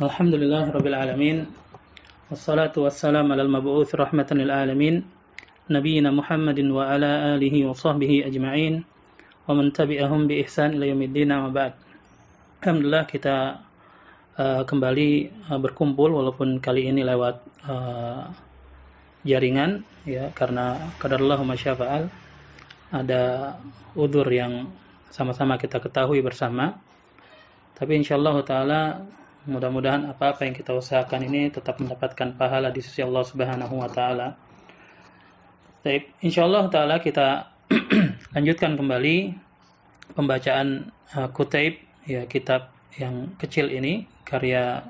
Alhamdulillah Rabbil Alamin. Wassalatu wassalamu ala al-mab'uth rahmatan lil alamin. Nabiyyina Muhammadin wa ala alihi wa sahbihi ajma'in. Wa man tabi'ahum bi ihsan ila yaumiddin amma ba'd. Alhamdulillah kita kembali berkumpul walaupun kali ini lewat jaringan ya, karena qadarullah ma syafa'al. Ada udzur yang sama-sama kita ketahui bersama. Tapi insyaallah taala mudah-mudahan apa-apa yang kita usahakan ini tetap mendapatkan pahala di sisi Allah Subhanahu wa taala. Baik, insyaallah taala kita lanjutkan kembali pembacaan Kutaib, ya, kitab yang kecil ini karya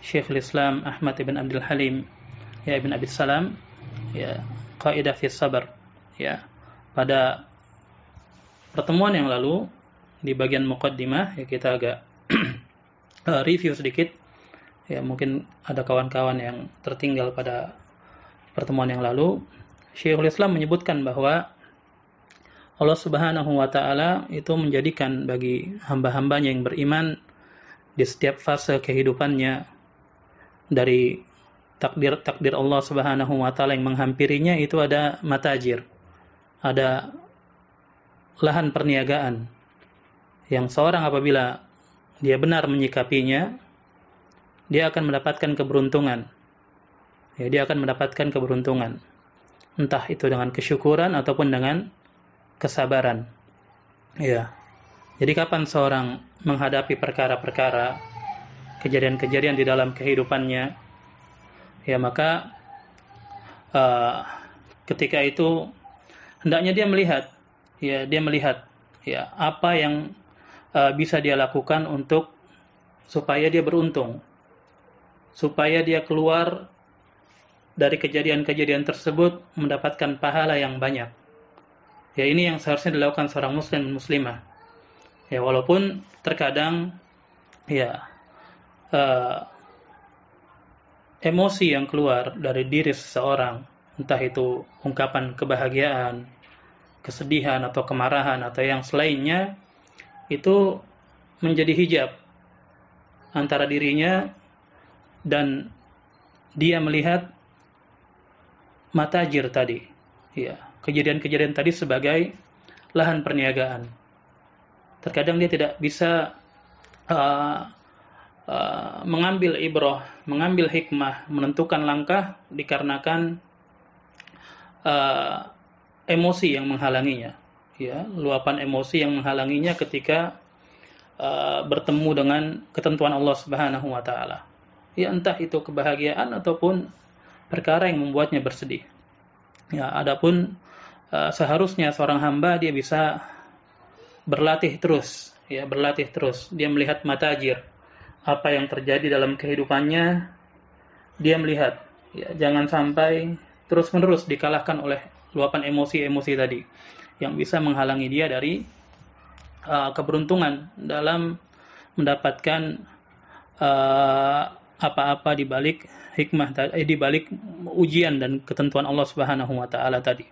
Syekhul Islam Ahmad ibn Abdul Halim ya ibn Abi Salam, ya, Qaidah fi Sabr. Ya, pada pertemuan yang lalu di bagian muqaddimah ya kita agak review sedikit, ya, mungkin ada kawan-kawan yang tertinggal pada pertemuan yang lalu. Syekhul Islam menyebutkan bahwa Allah Subhanahu wa taala itu menjadikan bagi hamba-hambanya yang beriman di setiap fase kehidupannya, dari takdir Allah Subhanahu wa taala yang menghampirinya itu ada matajir, ada lahan perniagaan yang seorang apabila dia benar menyikapinya, dia akan mendapatkan keberuntungan. Ya, dia akan mendapatkan keberuntungan. Entah itu dengan kesyukuran ataupun dengan kesabaran. Ya. Jadi kapan seorang menghadapi perkara-perkara, kejadian-kejadian di dalam kehidupannya, ya maka ketika itu hendaknya dia melihat ya apa yang bisa dia lakukan untuk supaya dia beruntung, supaya dia keluar dari kejadian-kejadian tersebut mendapatkan pahala yang banyak. Ya, ini yang seharusnya dilakukan seorang muslim dan muslimah. Ya, walaupun terkadang ya emosi yang keluar dari diri seseorang, entah itu ungkapan kebahagiaan, kesedihan atau kemarahan atau yang selainnya, itu menjadi hijab antara dirinya dan dia melihat matajir tadi, ya, kejadian-kejadian tadi sebagai lahan perniagaan. Terkadang dia tidak bisa mengambil ibrah, mengambil hikmah, menentukan langkah dikarenakan emosi yang menghalanginya. Ya, luapan emosi yang menghalanginya ketika bertemu dengan ketentuan Allah Subhanahu wa taala. Ya, entah itu kebahagiaan ataupun perkara yang membuatnya bersedih. Ya, adapun seharusnya seorang hamba dia bisa berlatih terus, ya, berlatih terus. Dia melihat matajir, apa yang terjadi dalam kehidupannya, dia melihat, ya, jangan sampai terus-menerus dikalahkan oleh luapan emosi-emosi tadi yang bisa menghalangi dia dari keberuntungan dalam mendapatkan apa-apa di balik hikmah, di balik ujian dan ketentuan Allah Subhanahu wa taala tadi.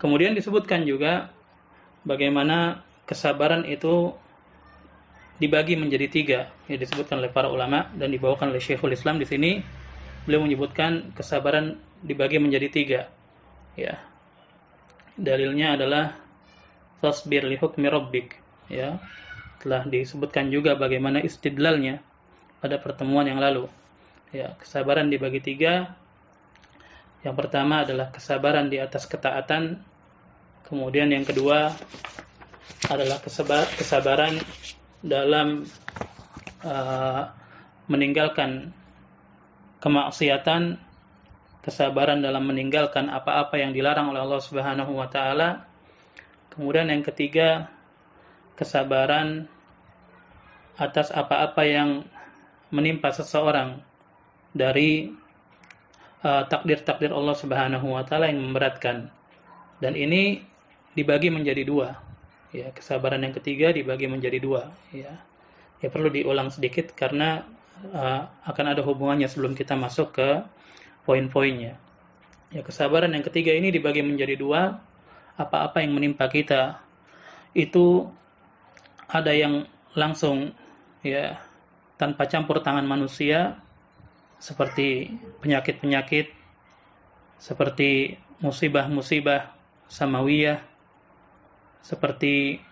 Kemudian disebutkan juga bagaimana kesabaran itu dibagi menjadi 3, yang disebutkan oleh para ulama dan dibawakan oleh Syekhul Islam di sini. Beliau menyebutkan kesabaran dibagi menjadi 3. Ya. Dalilnya adalah fasbir li hukmi rabbik, ya. Telah disebutkan juga bagaimana istidlalnya pada pertemuan yang lalu. Ya, kesabaran dibagi 3. Yang pertama adalah kesabaran di atas ketaatan. Kemudian yang kedua adalah kesabaran dalam meninggalkan kemaksiatan, kesabaran dalam meninggalkan apa-apa yang dilarang oleh Allah Subhanahu wa taala. Kemudian yang ketiga, kesabaran atas apa-apa yang menimpa seseorang dari takdir-takdir Allah Subhanahu wa taala yang memberatkan. Dan ini dibagi menjadi 2. Ya, kesabaran yang ketiga dibagi menjadi 2, ya. Ya, perlu diulang sedikit karena akan ada hubungannya sebelum kita masuk ke poin-poinnya. Ya, kesabaran yang ketiga ini dibagi menjadi 2. Apa-apa yang menimpa kita itu ada yang langsung, ya, tanpa campur tangan manusia, seperti penyakit-penyakit, seperti musibah-musibah samawiyah, seperti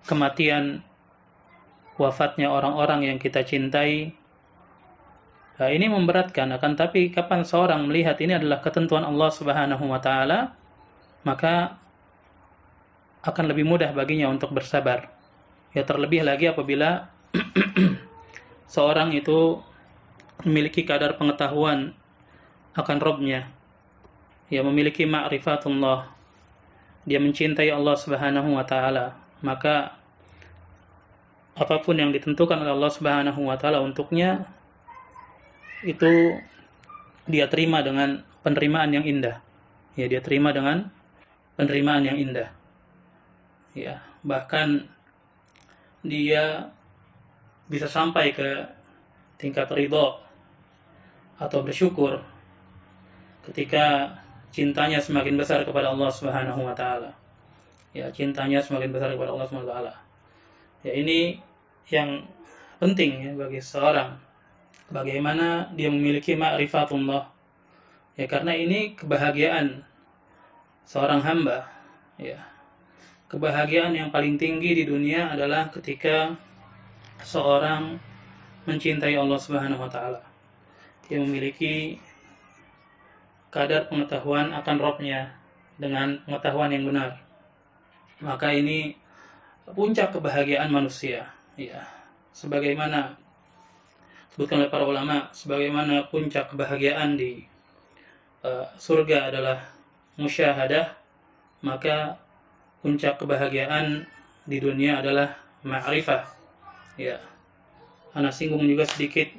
kematian, wafatnya orang-orang yang kita cintai. Nah, ini memberatkan, akan tapi kapan seorang melihat ini adalah ketentuan Allah Subhanahu wa taala, maka akan lebih mudah baginya untuk bersabar. Ya, terlebih lagi apabila seorang itu memiliki kadar pengetahuan akan Rabb-nya, ya, memiliki ma'rifatullah, dia mencintai Allah Subhanahu wa taala, maka apapun yang ditentukan oleh Allah Subhanahu wa taala untuknya itu dia terima dengan penerimaan yang indah. Ya, dia terima dengan penerimaan yang indah. Ya, bahkan dia bisa sampai ke tingkat ridha atau bersyukur ketika cintanya semakin besar kepada Allah Subhanahu wa taala. Ya, cintanya semakin besar kepada Allah Subhanahu wa taala. Ya, ini yang penting ya bagi seorang, bagaimana dia memiliki ma'rifatullah. Ya, karena ini kebahagiaan seorang hamba, ya. Kebahagiaan yang paling tinggi di dunia adalah ketika seorang mencintai Allah Subhanahu wa taala. Dia memiliki kadar pengetahuan akan Rabb-nya dengan pengetahuan yang benar. Maka ini puncak kebahagiaan manusia, ya. Sebagaimana disebutkan oleh para ulama, sebagaimana puncak kebahagiaan di surga adalah musyahadah, maka puncak kebahagiaan di dunia adalah ma'rifah. Ya. Ana singgung juga sedikit,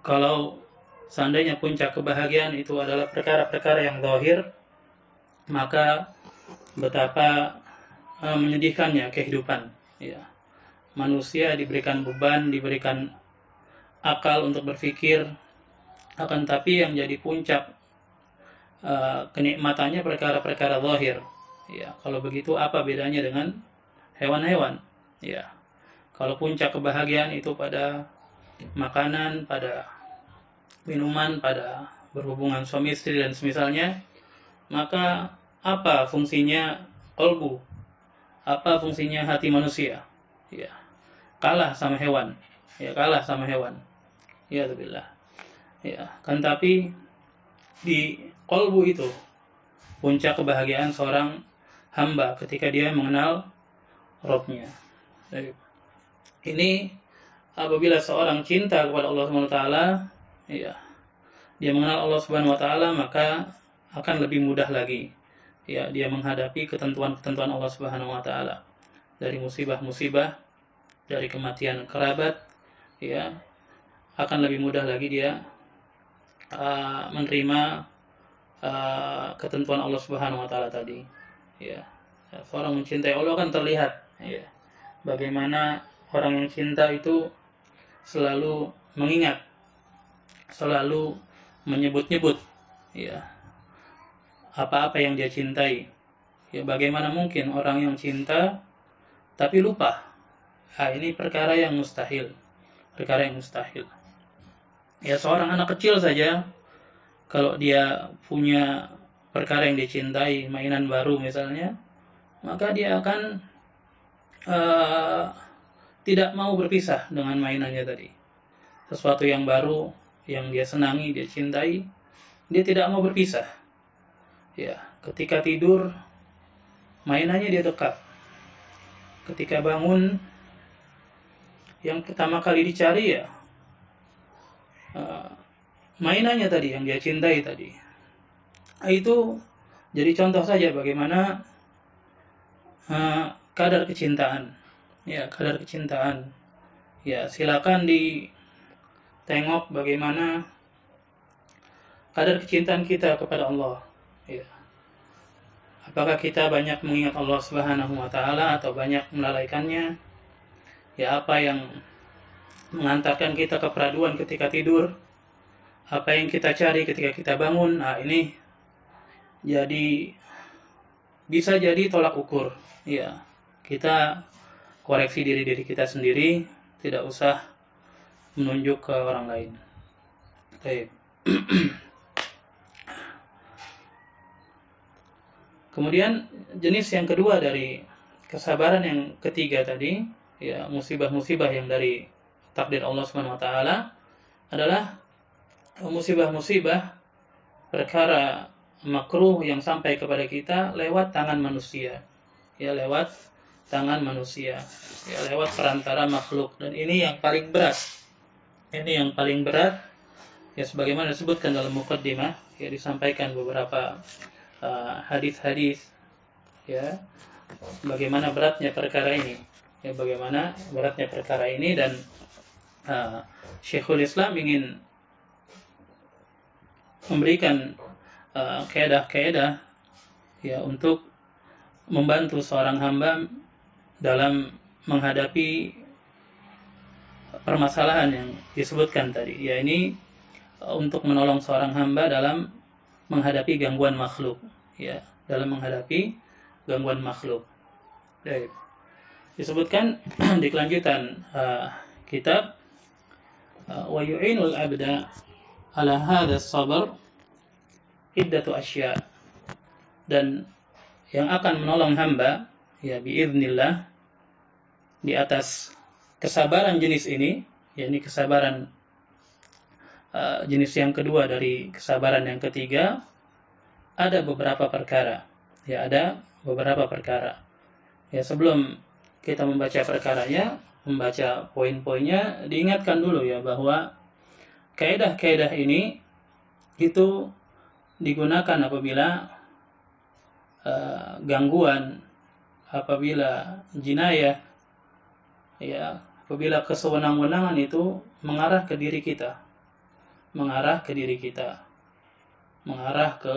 kalau seandainya puncak kebahagiaan itu adalah perkara-perkara yang zahir, maka betapa menyedihkannya kehidupan. Ya. Manusia diberikan beban, diberikan akal untuk berpikir, akan tapi yang jadi puncak kenikmatannya perkara-perkara zahir. Ya, kalau begitu apa bedanya dengan hewan-hewan? Ya. Kalau puncak kebahagiaan itu pada makanan, pada minuman, pada berhubungan suami istri dan semisalnya, maka apa fungsinya qalbu? Apa fungsinya hati manusia? Ya, kalah sama hewan. Ya, kalah sama hewan. Ya, billah. Ya, kan tapi di qalbu itu puncak kebahagiaan seorang hamba ketika dia mengenal Rabb-nya. Ini apabila seorang cinta kepada Allah Subhanahu wa taala, ya, dia mengenal Allah Subhanahu wa taala, maka akan lebih mudah lagi, ya, dia menghadapi ketentuan-ketentuan Allah Subhanahu wa taala, dari musibah-musibah, dari kematian kerabat, ya, akan lebih mudah lagi dia menerima ketentuan Allah Subhanahu wa taala tadi. Ya. Seorang mencintai Allah kan terlihat, ya, bagaimana orang yang cinta itu selalu mengingat, selalu menyebut-nyebut, ya, apa-apa yang dia cintai. Ya, bagaimana mungkin orang yang cinta tapi lupa? Ini perkara yang mustahil. Perkara yang mustahil. Ya, seorang anak kecil saja kalau dia punya perkara yang dicintai, mainan baru misalnya, maka dia akan tidak mau berpisah dengan mainannya tadi. Sesuatu yang baru, yang dia senangi, dia cintai, dia tidak mau berpisah. Ya, ketika tidur, mainannya dia dekat. Ketika bangun, yang pertama kali dicari, ya, mainannya tadi, yang dia cintai tadi. Itu jadi contoh saja bagaimana kadar kecintaan. Ya, kadar kecintaan. Ya, silakan ditengok bagaimana kadar kecintaan kita kepada Allah. Ya. Apakah kita banyak mengingat Allah Subhanahu wa taala atau banyak melalaikannya? Ya, apa yang mengantarkan kita ke keperaduan ketika tidur? Apa yang kita cari ketika kita bangun? Ini jadi bisa jadi tolak ukur. Ya, kita koreksi diri kita sendiri, tidak usah menunjuk ke orang lain. Baik. Kemudian jenis yang kedua dari kesabaran yang ketiga tadi, ya musibah-musibah yang dari takdir Allah Subhanahu wa taala adalah musibah-musibah perkara makruh yang sampai kepada kita lewat tangan manusia. Ya, lewat tangan manusia. Ya, lewat perantara makhluk, dan ini yang paling berat. Ini yang paling berat. Ya, sebagaimana disebutkan dalam muqaddimah, ya disampaikan beberapa hadis-hadis, ya, bagaimana beratnya perkara ini, ya, bagaimana beratnya perkara ini, dan Syekhul Islam ingin memberikan kaedah-kaedah, ya, untuk membantu seorang hamba dalam menghadapi permasalahan yang disebutkan tadi. Ya, ini untuk menolong seorang hamba dalam menghadapi gangguan makhluk, ya, dalam menghadapi gangguan makhluk. Baik. Disebutkan di kelanjutan kitab, wa yu'inul abda ala hadha as-sabr iddatu asya, dan yang akan menolong hamba, ya, biiznillah, di atas kesabaran jenis ini, yakni kesabaran jenis yang kedua dari kesabaran yang ketiga, ada beberapa perkara. Ya, ada beberapa perkara. Ya, sebelum kita membaca perkaranya, membaca poin-poinnya, diingatkan dulu, ya, bahwa kaedah-kaedah ini itu digunakan apabila gangguan, apabila jinayah, ya, apabila kesewenang-wenangan itu mengarah ke diri kita, mengarah ke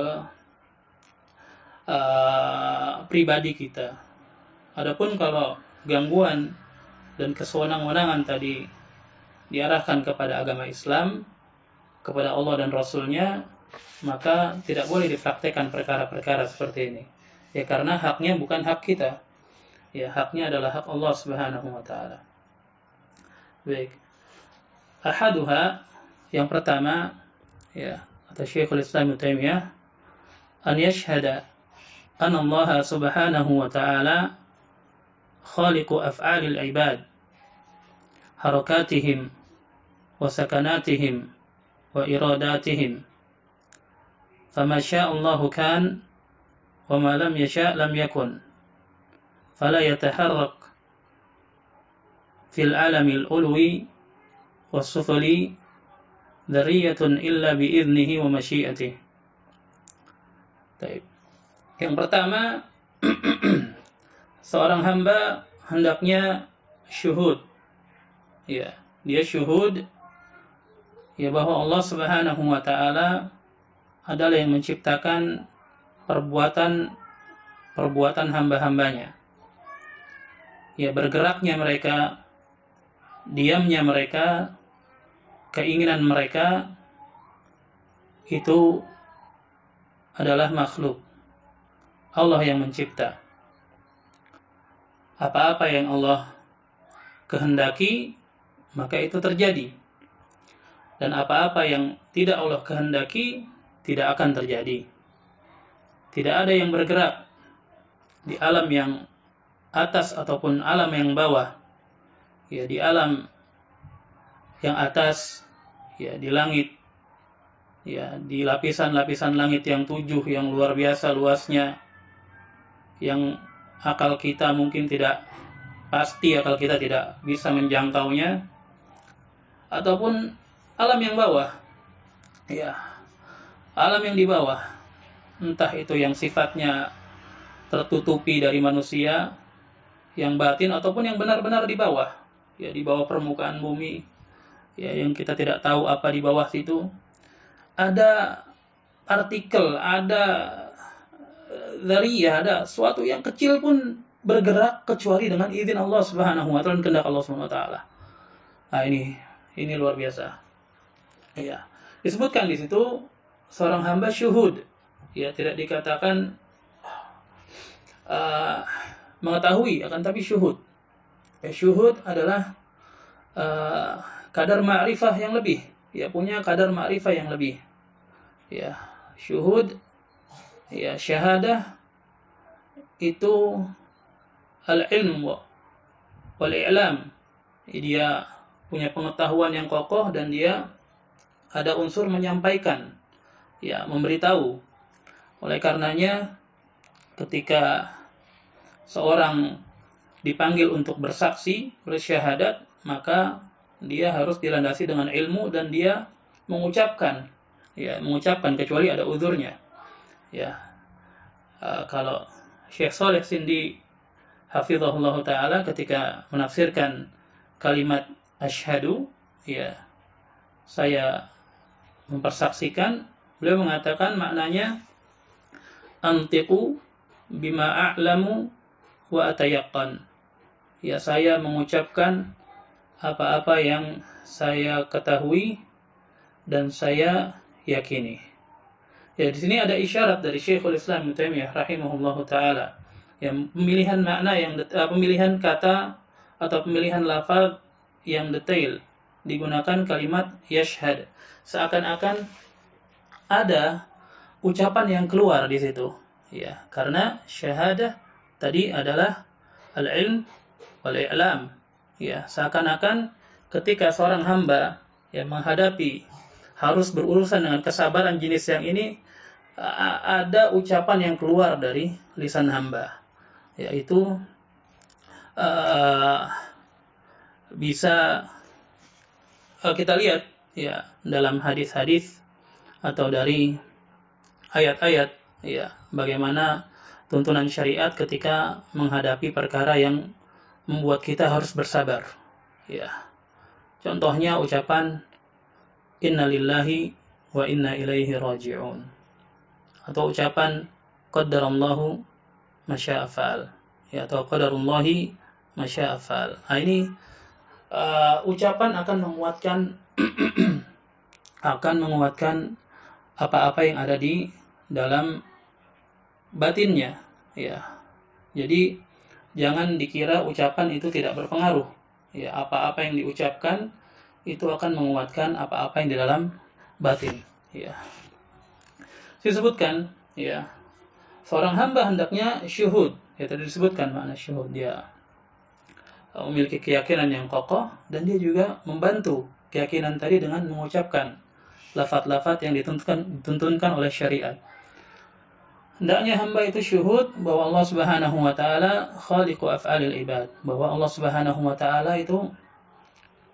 pribadi kita. Adapun kalau gangguan dan kesewenang-wenangan tadi diarahkan kepada agama Islam, kepada Allah dan Rasulnya, maka tidak boleh dipraktekkan perkara-perkara seperti ini. Ya, karena haknya bukan hak kita. Ya, haknya adalah hak Allah Subhanahu wa taala. Baik. Ahaduha, yang pertama, ya, kata Syekhul Islam Ibnu Taimiyah, an yashhada anna Allah Subhanahu wa taala khaliqu af'alil ibad, harakatihim wa sakanatihim wa iradatihim. Fama syaa Allahu kan wa ma lam yasha' lam yakun. Fala yataharrak fil alamil ulwi was sufli dzarriyatun illa bi idnihi wa masyiatihi. Baik. Yang pertama, seorang hamba hendaknya syuhud. Ya, dia syuhud, ya, bahwa Allah Subhanahu wa taala adalah yang menciptakan perbuatan hamba-hambanya. Ya, bergeraknya mereka, diamnya mereka, keinginan mereka, itu adalah makhluk. Allah yang mencipta. Apa-apa yang Allah kehendaki, maka itu terjadi. Dan apa-apa yang tidak Allah kehendaki, tidak akan terjadi. Tidak ada yang bergerak di alam yang atas ataupun alam yang bawah. Ya, di alam yang atas, ya, di langit, ya, di lapisan-lapisan langit yang 7 yang luar biasa luasnya, yang akal kita mungkin tidak pasti, akal kita tidak bisa menjangkaunya, ataupun alam yang bawah, ya, alam yang di bawah, entah itu yang sifatnya tertutupi dari manusia, yang batin, ataupun yang benar-benar di bawah, ya, di bawah permukaan bumi, ya, yang kita tidak tahu apa di bawah situ. Ada partikel, ada dzarriyah, ada suatu yang kecil pun bergerak kecuali dengan izin Allah Subhanahu wa taala dan kehendak Allah Subhanahu wa taala. Nah, ini luar biasa. Ya, disebutkan di situ seorang hamba syuhud, ya, tidak dikatakan mengetahui, akan tapi syuhud. Syuhud adalah kadar ma'rifah yang lebih, ya, punya kadar ma'rifah yang lebih. Ya, syuhud, ya, syahadah itu al-ilm wal i'lam. Dia punya pengetahuan yang kokoh dan dia ada unsur menyampaikan, ya, memberitahu. Oleh karenanya ketika seorang dipanggil untuk bersaksi, bersyahadat, maka dia harus dilandasi dengan ilmu dan dia mengucapkan, ya, mengucapkan kecuali ada uzurnya. Ya, kalau Syekh Saleh Sindi hafizahullah taala ketika menafsirkan kalimat asyhadu, ya, saya mempersaksikan, beliau mengatakan maknanya antiqu bima a'lamu wa atayaqqan. Ya, saya mengucapkan apa-apa yang saya ketahui dan saya yakini. Ya, di sini ada isyarat dari Syekhul Islam Ibnu Taimiyah rahimahullahu taala, yang pemilihan makna yang pemilihan kata atau pemilihan lafaz yang detail digunakan kalimat yashhad, seakan-akan ada ucapan yang keluar di situ, ya, karena syahadah tadi adalah al-ilm wal i'lam, ya, seakan-akan ketika seorang hamba yang menghadapi harus berurusan dengan kesabaran jenis yang ini, ada ucapan yang keluar dari lisan hamba, yaitu bisa kita lihat, ya, dalam hadis-hadis atau dari ayat-ayat, ya, bagaimana tuntunan syariat ketika menghadapi perkara yang membuat kita harus bersabar, ya. Contohnya ucapan innalillahi wa inna ilaihi raji'un, atau ucapan qaddarallahu masya'a fa'al, ya, atau qadarullahi masya'a fa'al. Nah, ini ucapan akan menguatkan apa-apa yang ada di dalam batinnya, ya. Jadi jangan dikira ucapan itu tidak berpengaruh, ya, apa-apa yang diucapkan itu akan menguatkan apa-apa yang di dalam batin, ya. Disebutkan, ya, seorang hamba hendaknya syuhud, ya, tadi disebutkan makna syuhud, dia memiliki keyakinan yang kokoh dan dia juga membantu keyakinan tadi dengan mengucapkan lafaz-lafaz yang dituntunkan oleh syariat. Hendaknya hamba itu syuhud bahwa Allah Subhanahu wa taala khaliqu af'alil ibad, bahwa Allah Subhanahu wa taala itu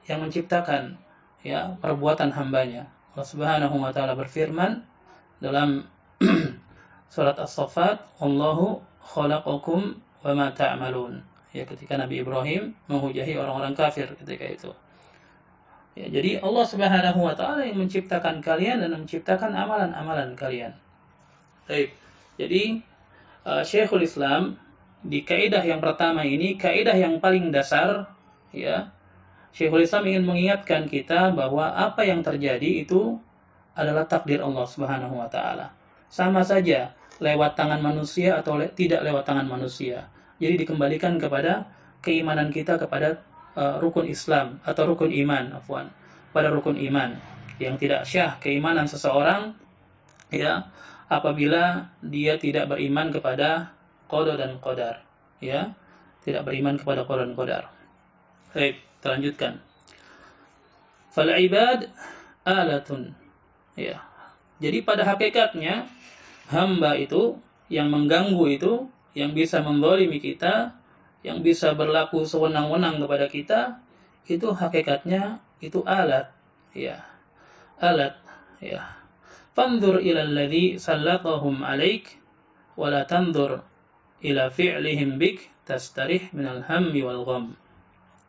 yang menciptakan, ya, perbuatan hambanya. Allah Subhanahu wa taala berfirman dalam surat As-Saffat, "Allahu khalaqakum wa ma ta'malun." Ya, ketika Nabi Ibrahim menghujahi orang-orang kafir ketika itu. Ya, jadi Allah Subhanahu wa taala yang menciptakan kalian dan menciptakan amalan-amalan kalian. Baik. Jadi Syekhul Islam di kaidah yang pertama ini, kaidah yang paling dasar, ya, Syekhul Islam ingin mengingatkan kita bahwa apa yang terjadi itu adalah takdir Allah Subhanahu wa taala. Sama saja lewat tangan manusia atau tidak lewat tangan manusia. Jadi dikembalikan kepada keimanan kita kepada rukun Islam atau rukun iman, pada rukun iman yang tidak syah keimanan seseorang, ya, apabila dia tidak beriman kepada qada dan qadar, ya, tidak beriman kepada qada dan qadar. Baik, kita lanjutkan. Fal ibad alatun, ya. Jadi pada hakikatnya hamba itu yang mengganggu itu, yang bisa menzalimi kita, yang bisa berlaku sewenang-wenang kepada kita, itu hakikatnya itu alat, ya. Alat, ya. Fanzur ila alladhi sallatahum alaik wa la tanzur ila fi'lihim bik tastarih minal hammi wal gham.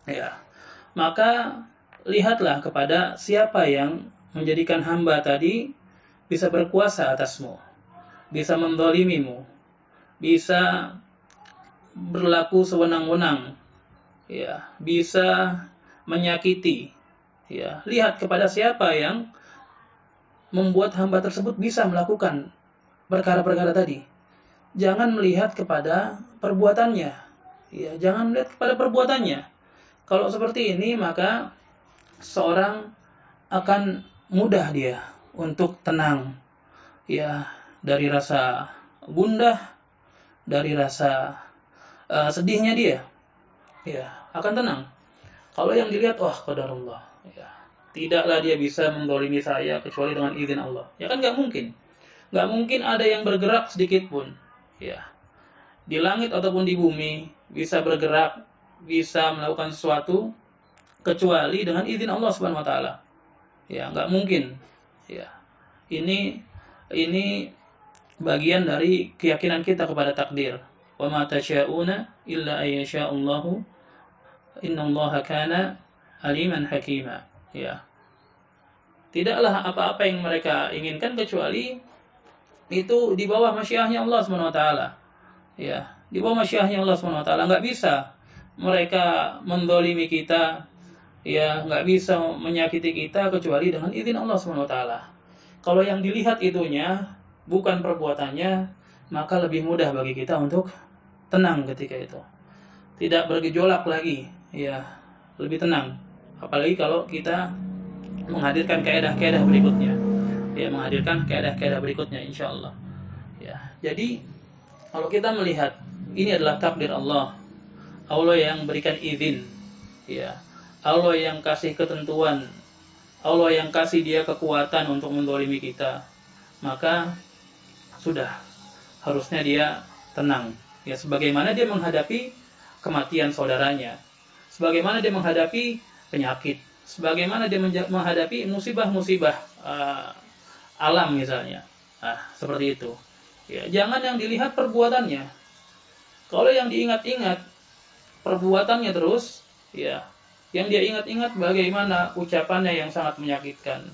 Ya. Maka lihatlah kepada siapa yang menjadikan hamba tadi bisa berkuasa atasmu, bisa menzalimimu, bisa berlaku sewenang-wenang, ya, bisa menyakiti, ya. Lihat kepada siapa yang membuat hamba tersebut bisa melakukan perkara-perkara tadi. Jangan melihat kepada perbuatannya, ya, jangan melihat kepada perbuatannya, Kalau seperti ini maka seorang akan mudah dia untuk tenang, ya, dari rasa gundah, dari rasa sedihnya dia, ya, akan tenang. Kalau yang dilihat, wah, qadarullah, ya, tidaklah dia bisa mendolimi saya kecuali dengan izin Allah. Ya kan nggak mungkin. Nggak mungkin ada yang bergerak sedikit pun. Ya, di langit ataupun di bumi bisa bergerak, bisa melakukan sesuatu kecuali dengan izin Allah Subhanahu wa taala. Ya, nggak mungkin. Ya. Ini bagian dari keyakinan kita kepada takdir. Wa ma tasya'una illa ayyasha'allahu innallaha kana aliman hakima. Ya. Tidaklah apa-apa yang mereka inginkan kecuali itu di bawah masyiahnya Allah Subhanahu wa taala. Ya, di bawah masyiahnya Allah Subhanahu wa taala. Enggak bisa mereka mendolimi kita, ya, enggak bisa menyakiti kita kecuali dengan izin Allah Subhanahu wa taala. Kalau yang dilihat itunya bukan perbuatannya, maka lebih mudah bagi kita untuk tenang ketika itu. Tidak bergejolak lagi, ya, lebih tenang. Apalagi kalau kita menghadirkan kaedah-kaedah berikutnya. Ya, menghadirkan kaedah-kaedah berikutnya insyaallah. Ya, jadi kalau kita melihat ini adalah takdir Allah. Allah yang berikan izin, ya. Allah yang kasih ketentuan. Allah yang kasih dia kekuatan untuk mendolimi kita. Maka sudah harusnya dia tenang. Ya, sebagaimana dia menghadapi kematian saudaranya. Sebagaimana dia menghadapi penyakit. Sebagaimana dia menghadapi musibah-musibah alam misalnya. Seperti itu. Ya, jangan yang dilihat perbuatannya. Kalau yang diingat-ingat perbuatannya terus, ya, yang dia ingat-ingat bagaimana ucapannya yang sangat menyakitkan.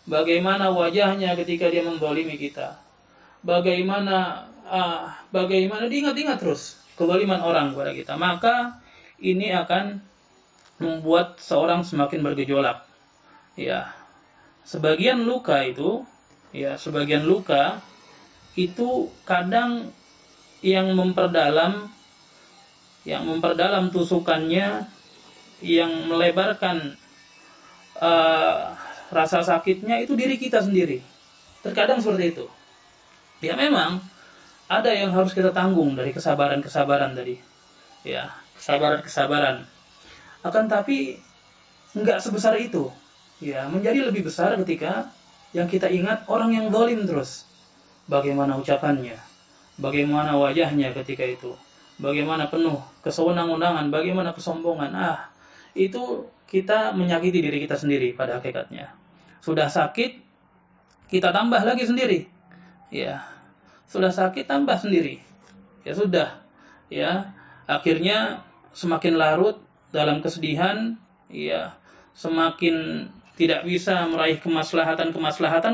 Bagaimana wajahnya ketika dia mendolimi kita. Bagaimana diingat-ingat terus kezaliman orang kepada kita. Maka ini akan membuat seorang semakin bergejolak. Ya. Sebagian luka itu kadang yang memperdalam tusukannya, yang melebarkan rasa sakitnya itu diri kita sendiri. Terkadang seperti itu. Ya, memang ada yang harus kita tanggung dari kesabaran tadi. Ya, kesabaran. Akan tapi enggak sebesar itu. Ya, menjadi lebih besar ketika yang kita ingat orang yang zalim terus. Bagaimana ucapannya, bagaimana wajahnya ketika itu, bagaimana penuh kesewenang-wenangan, bagaimana kesombongan. Itu kita menyakiti diri kita sendiri pada hakikatnya. Sudah sakit, kita tambah lagi sendiri. Ya, sudah sakit tambah sendiri. Ya sudah. Ya, akhirnya semakin larut dalam kesedihan, ya, semakin tidak bisa meraih kemaslahatan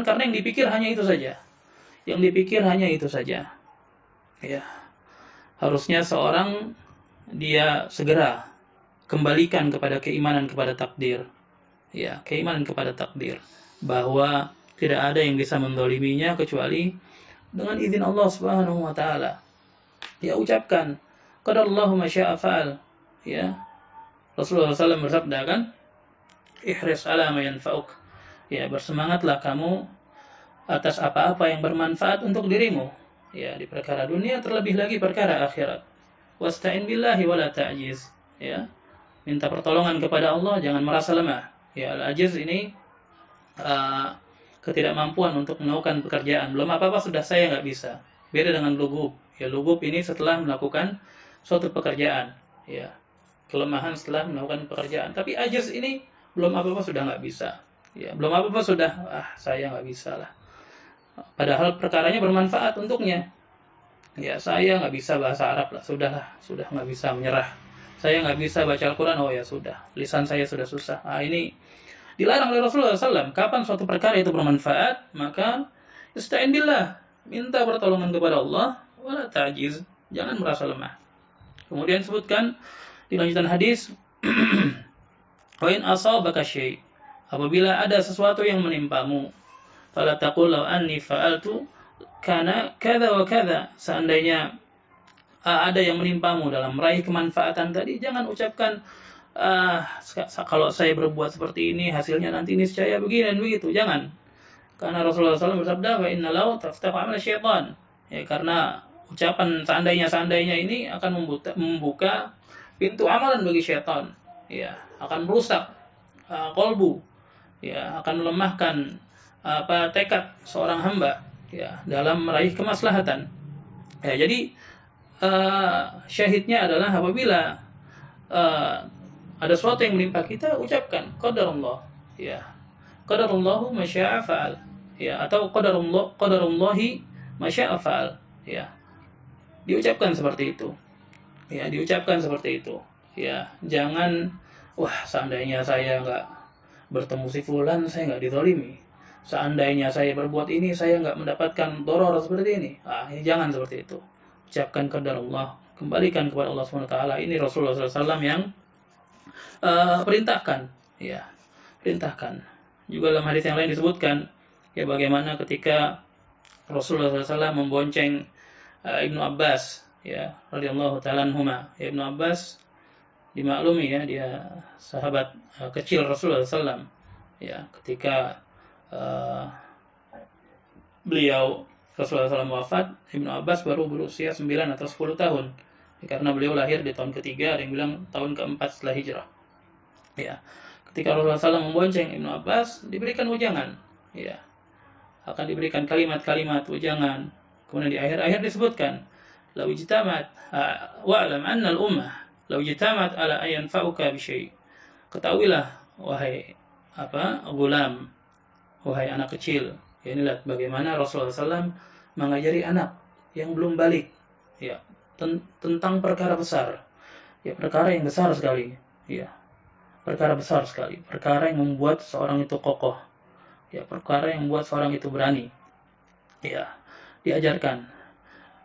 karena yang dipikir hanya itu saja. Ya. Harusnya seorang dia segera kembalikan kepada keimanan kepada takdir. Ya, keimanan kepada takdir bahwa tidak ada yang bisa mendoliminya kecuali dengan izin Allah Subhanahu wa taala. Ya, ucapkan qadarallahu ma syaa fa'al. Ya. Rasulullah SAW bersabda kan, ihris ala ma yanfa'uk. Ya, bersemangatlah kamu atas apa-apa yang bermanfaat untuk dirimu. Ya, di perkara dunia terlebih lagi perkara akhirat. Wasta'in billahi wala ta'jiz. Ya. Minta pertolongan kepada Allah, jangan merasa lemah. Ya, al-ajiz ini ketidakmampuan untuk melakukan pekerjaan. Belum apa-apa sudah saya nggak bisa. Beda dengan lugub. Ya, lugub ini setelah melakukan suatu pekerjaan. Ya. Kelemahan setelah melakukan pekerjaan. Tapi ajiz ini belum apa-apa sudah nggak bisa. Ya, belum apa-apa sudah saya nggak bisa lah. Padahal perkaranya bermanfaat untuknya. Ya, saya nggak bisa bahasa Arab lah, sudah nggak bisa, menyerah. Saya nggak bisa baca Al-Quran, oh ya sudah, lisan saya sudah susah. Ini dilarang oleh Rasulullah SAW. Kapan suatu perkara itu bermanfaat, maka ista'in billah, minta pertolongan kepada Allah, wala ta'jiz, jangan merasa lemah. Kemudian sebutkan di lanjutan hadis, wa in asabaka syai', apabila ada sesuatu yang menimpamu, fala taqul law anni fa'altu kana kadza wa kadza, seandainya ada yang menimpamu dalam meraih kemanfaatan tadi, jangan ucapkan kalau saya berbuat seperti ini hasilnya nanti niscaya begini dan begitu. Jangan. Karena Rasulullah SAW bersabda, "Wa inna lau taftahu amal syaitan." Ya, karena ucapan seandainya ini akan membuka pintu amalan bagi syaitan. Ya, akan merusak kolbu. Ya, akan melemahkan tekad seorang hamba ya dalam meraih kemaslahatan. Ya, jadi syahidnya adalah apabila ada sesuatu yang menimpa kita, ucapkan qadarullah, ya qadarullahu masya'a fa'al, ya atau qadarullahi masya'a fa'al, ya diucapkan seperti itu, ya diucapkan seperti itu, ya jangan wah seandainya saya nggak bertemu si fulan saya nggak dizalimi, seandainya saya berbuat ini saya nggak mendapatkan doror seperti ini, jangan seperti itu. Ucapkan qadarullah, kembalikan kepada Allah SWT. Ini Rasulullah SAW yang perintahkan, ya perintahkan. Juga dalam hadis yang lain disebutkan ya bagaimana ketika Rasulullah SAW membonceng Ibnu Abbas, ya radhiyallahu ta'ala anhuma. Ibnu Abbas dimaklumi ya dia sahabat kecil Rasulullah SAW. Ya ketika beliau Rasulullah SAW wafat, Ibnu Abbas baru berusia 9 atau 10 tahun. Karena beliau lahir di tahun ketiga, ada yang bilang tahun keempat setelah hijrah. Ya, ketika Rasulullah SAW membonceng Ibnu Abbas, diberikan ujangan, ya, akan diberikan kalimat-kalimat ujangan. Kemudian di akhir-akhir disebutkan, "Lau ijtamat wa'lam anna al-ummah lau ijtamat ala an yanfa'uka bi syai'." Ketahuilah wahai gulam, wahai anak kecil. Ya, ini lihat bagaimana Rasulullah SAW mengajari anak yang belum balik, ya, tentang perkara besar, ya perkara yang besar sekali, ya perkara besar sekali, perkara yang membuat seorang itu kokoh, ya perkara yang membuat seorang itu berani, ya diajarkan.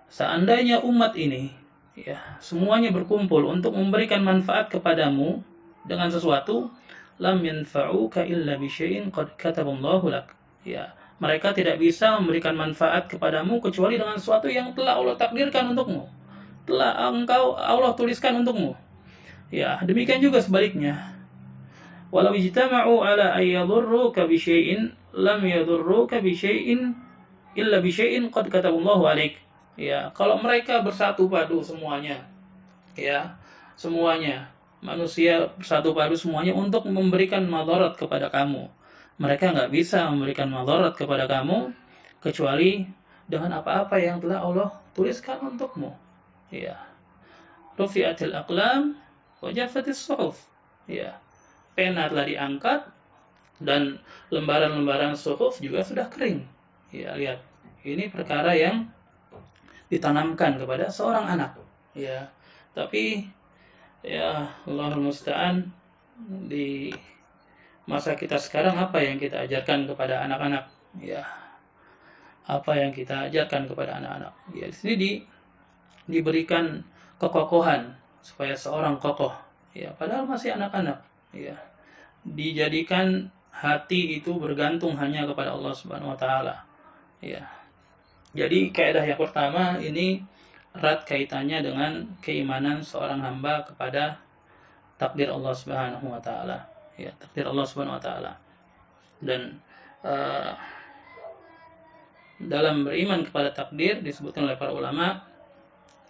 Seandainya umat ini, ya semuanya berkumpul untuk memberikan manfaat kepadamu dengan sesuatu, lam yanfa'uka illa bi syai'in qad kataballahu lak, ya mereka tidak bisa memberikan manfaat kepadamu kecuali dengan sesuatu yang telah Allah takdirkan untukmu, telah Allah tuliskan untukmu. Ya, demikian juga sebaliknya. Walau ijtama'u ala ay yadurruka bi syai'in lam yadurruka bi syai'in illa bi syai'in qad kataballahu 'alaik. Ya, kalau mereka bersatu padu semuanya, ya, semuanya manusia bersatu padu semuanya untuk memberikan madarat kepada kamu, mereka nggak bisa memberikan madarat kepada kamu kecuali dengan apa-apa yang telah Allah tuliskan untukmu. Ya, rufi'atil aqlam wa jaffatis suhuf. Ya, pena telah diangkat dan lembaran-lembaran suhuf juga sudah kering. Ya, lihat. Ini perkara yang ditanamkan kepada seorang anak. Ya, tapi ya Allahul musta'an, di masa kita sekarang apa yang kita ajarkan kepada anak-anak? Ya, apa yang kita ajarkan kepada anak-anak? Ya, di sini diberikan kekokohan supaya seorang kokoh, ya padahal masih anak-anak, ya dijadikan hati itu bergantung hanya kepada Allah Subhanahu wa taala. Ya. Jadi kaidah yang pertama ini erat kaitannya dengan keimanan seorang hamba kepada takdir Allah Subhanahu wa taala. Ya, takdir Allah Subhanahu wa taala. Dan dalam beriman kepada takdir disebutkan oleh para ulama,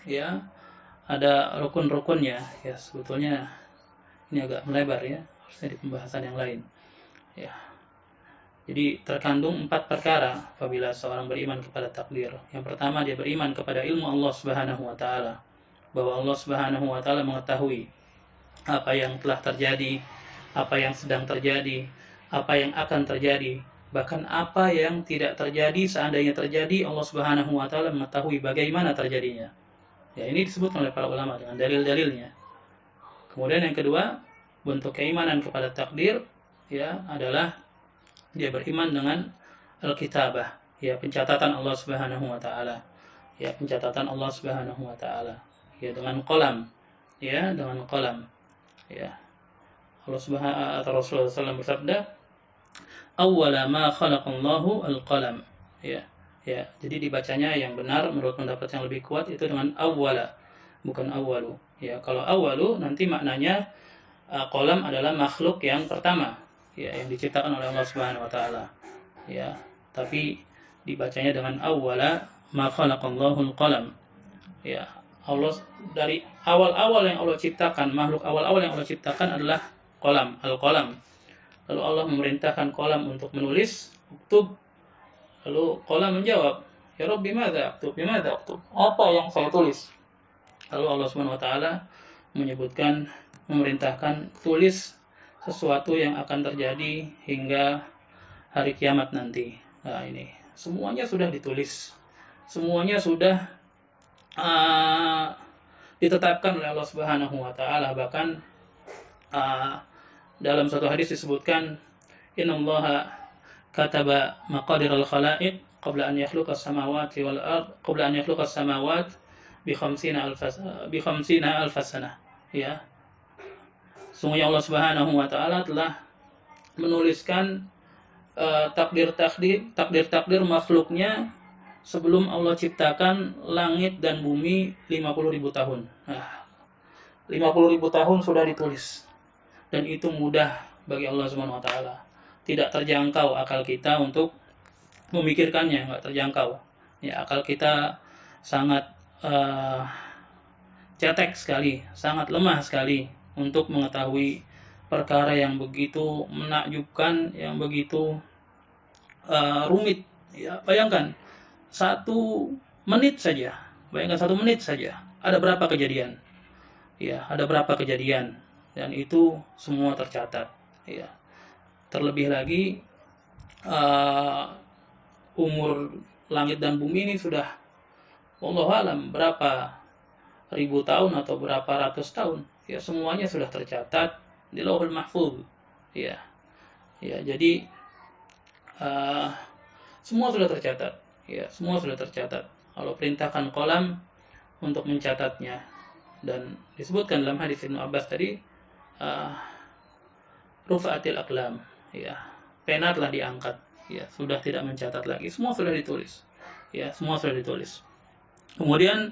ya ada rukun-rukunnya. Ya sebetulnya ini agak melebar ya, harusnya di pembahasan yang lain. Ya, jadi terkandung 4 perkara apabila seorang beriman kepada takdir. Yang pertama, dia beriman kepada ilmu Allah Subhanahu wa taala, bahwa Allah Subhanahu wa taala mengetahui apa yang telah terjadi, apa yang sedang terjadi, apa yang akan terjadi, bahkan apa yang tidak terjadi seandainya terjadi, Allah Subhanahu wa taala mengetahui bagaimana terjadinya. Ya, ini disebutkan oleh para ulama dengan dalil-dalilnya. Kemudian yang kedua, bentuk keimanan kepada takdir ya adalah dia beriman dengan al-kitabah, ya pencatatan Allah Subhanahu wa taala. Ya, pencatatan Allah Subhanahu wa taala. Ya, dengan qalam. Ya, dengan qalam. Ya. Allah Subhanahu atau Rasulullah SAW bersabda, "Awwala ma khalaqallahu al-qalam." Ya. Ya, jadi dibacanya yang benar menurut pendapat yang lebih kuat itu dengan awwala, bukan awwalu. Ya, kalau awwalu nanti maknanya Qalam adalah makhluk yang pertama, ya, yang diciptakan oleh Allah Subhanahu wa taala. Ya, tapi dibacanya dengan awwala ma khalaqallahu al-qalam. Ya, Allah dari awal-awal yang Allah ciptakan, makhluk awal-awal yang Allah ciptakan adalah qalam, al-qalam. Lalu Allah memerintahkan qalam untuk menulis, uktub. Lalu qalam menjawab, "Ya Rabbi, madza aktub? Bimadza aktub?" Apa yang saya tulis? Lalu Allah Subhanahu wa taala menyebutkan, memerintahkan, tulis sesuatu yang akan terjadi hingga hari kiamat nanti. Nah, ini semuanya sudah ditulis. Semuanya sudah ditetapkan oleh Allah Subhanahu wa taala. Bahkan dalam satu hadis disebutkan, innallaha kataba maqadir al-khalaiq qabla an yakhluqa as-samawati wal ard qabla an yakhluqa as-samawat bi 50 alf sanah. Ya. Sungguhnya Allah Subhanahu wa taala telah menuliskan takdir makhluknya sebelum Allah ciptakan langit dan bumi 50.000 tahun. Nah, 50.000 tahun sudah ditulis. Dan itu mudah bagi Allah Subhanahu wa taala. Tidak terjangkau akal kita untuk memikirkannya, enggak terjangkau. Ya, akal kita sangat cetek sekali, sangat lemah sekali untuk mengetahui perkara yang begitu menakjubkan, yang begitu rumit. Ya, bayangkan 1 menit saja, ada berapa kejadian? Ya, ada berapa kejadian? Dan itu semua tercatat. Ya, terlebih lagi umur langit dan bumi ini sudah, wallahu alam, berapa ribu tahun atau berapa ratus tahun. Ya, semuanya sudah tercatat di Lauhul Mahfuz. Ya, ya, jadi semua sudah tercatat. Ya, semua sudah tercatat. Allah perintahkan qalam untuk mencatatnya. Dan disebutkan dalam hadis Ibnu Abbas tadi, rufa'atil aqlam, ya, pena telah diangkat, ya, sudah tidak mencatat lagi, semua sudah ditulis. Ya, semua sudah ditulis. Kemudian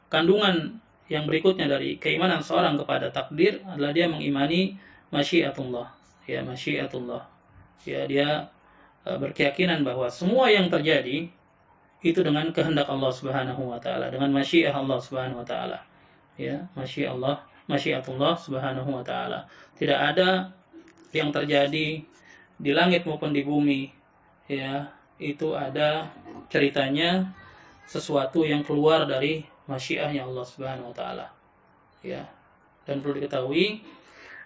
kandungan yang berikutnya dari keimanan seorang kepada takdir adalah dia mengimani masyiatullah. Ya, masyiatullah. Ya, dia berkeyakinan bahwa semua yang terjadi itu dengan kehendak Allah Subhanahu wa taala, dengan masyiah Allah Subhanahu wa taala. Ya, masyiatullah Subhanahu wa taala. Tidak ada yang terjadi di langit maupun di bumi, ya, itu ada ceritanya sesuatu yang keluar dari masyiahnya Allah Subhanahu wa taala. Ya. Dan perlu diketahui,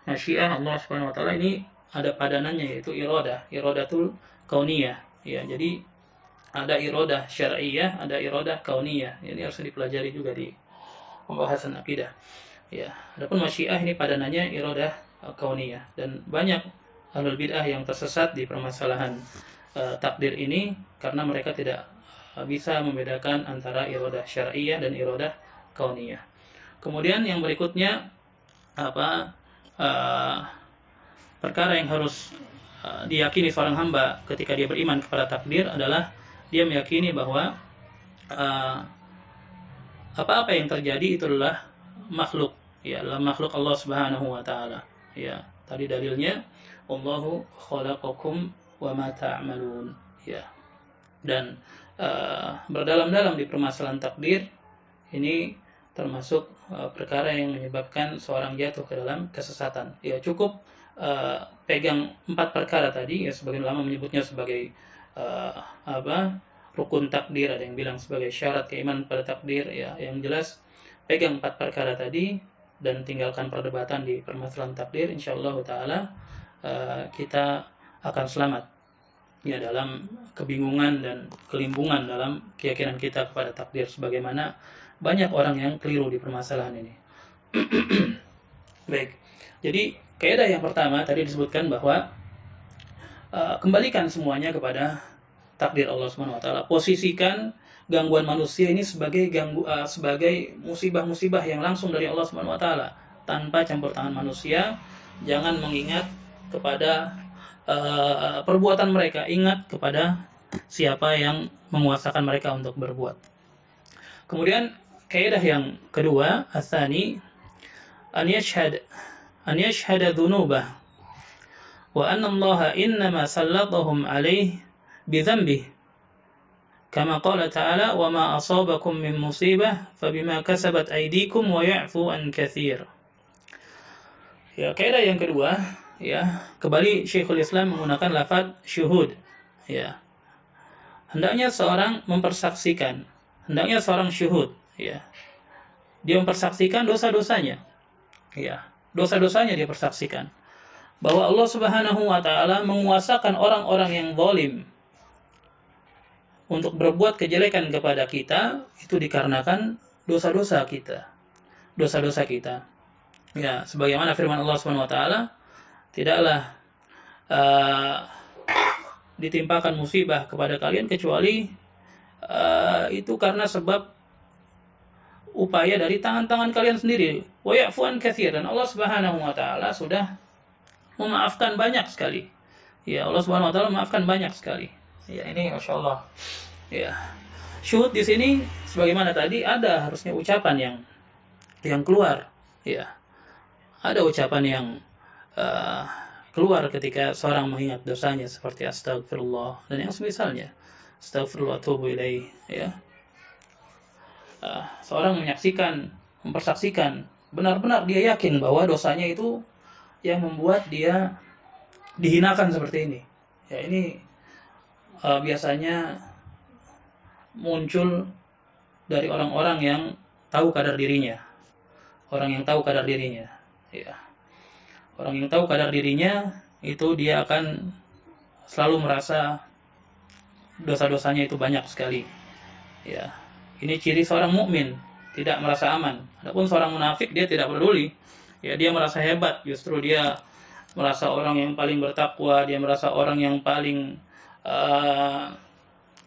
masyiah Allah Subhanahu wa taala ini ada padanannya, yaitu iradatul kauniyah. Ya, jadi ada iradah syar'iyyah, ada iradah kauniyah. Ini harus dipelajari juga di pembahasan akidah. Ya, adapun masyiah ini padanannya iradah kauniyah, dan banyak ahlul bid'ah yang tersesat di permasalahan takdir ini karena mereka tidak bisa membedakan antara iradah syar'iyyah dan iradah kauniyah. Kemudian yang berikutnya perkara yang harus diyakini seorang hamba ketika dia beriman kepada takdir adalah dia meyakini bahwa apa-apa yang terjadi itu adalah makhluk, ya, adalah makhluk Allah Subhanahu wa taala. Ya, tadi dalilnya Allahu khalaqakum wa ma ta'malun. Ya. Dan berdalam-dalam di permasalahan takdir ini termasuk perkara yang menyebabkan seorang jatuh ke dalam kesesatan. Ya, cukup pegang 4 perkara tadi, ya, sebagian ulama menyebutnya sebagai rukun takdir, ada yang bilang sebagai syarat keimanan pada takdir. Ya, yang jelas pegang 4 perkara tadi dan tinggalkan perdebatan di permasalahan takdir, insyaallah taala kita akan selamat, ya, dalam kebingungan dan kelimbungan dalam keyakinan kita kepada takdir, sebagaimana banyak orang yang keliru di permasalahan ini. Baik. Jadi kaidah yang pertama tadi disebutkan bahwa kembalikan semuanya kepada takdir Allah Subhanahu wa taala. Posisikan gangguan manusia ini sebagai sebagai musibah-musibah yang langsung dari Allah Subhanahu wa taala, tanpa campur tangan manusia. Jangan mengingat kepada perbuatan mereka, ingat kepada siapa yang menguasakan mereka untuk berbuat. Kemudian kaidah yang kedua, asani, an yashhada dhunubah wa anna Allah innama sallatahum alaih bidhanbih kama qala ta'ala wa ma asabakum min musibah fabima kasabat aydikum wa ya'fu an katsir. Ya, kaidah yang kedua, ya, kembali Syekhul Islam menggunakan lafaz syuhud. Ya. Hendaknya seorang mempersaksikan, hendaknya seorang syuhud, ya. Dia mempersaksikan dosa-dosanya. Ya, dosa-dosanya dia persaksikan. Bahwa Allah Subhanahu wa taala menguasakan orang-orang yang zalim untuk berbuat kejelekan kepada kita itu dikarenakan dosa-dosa kita. Dosa-dosa kita. Ya, sebagaimana firman Allah Subhanahu wa taala, tidaklah ditimpakan musibah kepada kalian kecuali itu karena sebab upaya dari tangan-tangan kalian sendiri. Wa ya'fu an katsir, dan Allah Subhanahu wa taala sudah memaafkan banyak sekali. Ya, Allah Subhanahu wa taala memaafkan banyak sekali. Ya, ini masyaallah. Ya. Syuhud di sini sebagaimana tadi ada harusnya ucapan yang keluar. Ya. Ada ucapan yang keluar ketika seorang mengingat dosanya seperti astagfirullah dan yang semisalnya. Astagfirullah tubu ilaih, ya. Seorang menyaksikan, mempersaksikan, benar-benar dia yakin bahwa dosanya itu yang membuat dia dihinakan seperti ini. Ya, ini biasanya muncul dari orang-orang yang tahu kadar dirinya. Orang yang tahu kadar dirinya, ya. Orang yang tahu kadar dirinya itu dia akan selalu merasa dosa-dosanya itu banyak sekali. Ya, ini ciri seorang mukmin, tidak merasa aman. Adapun seorang munafik dia tidak peduli. Ya, dia merasa hebat, justru dia merasa orang yang paling bertakwa, dia merasa orang yang paling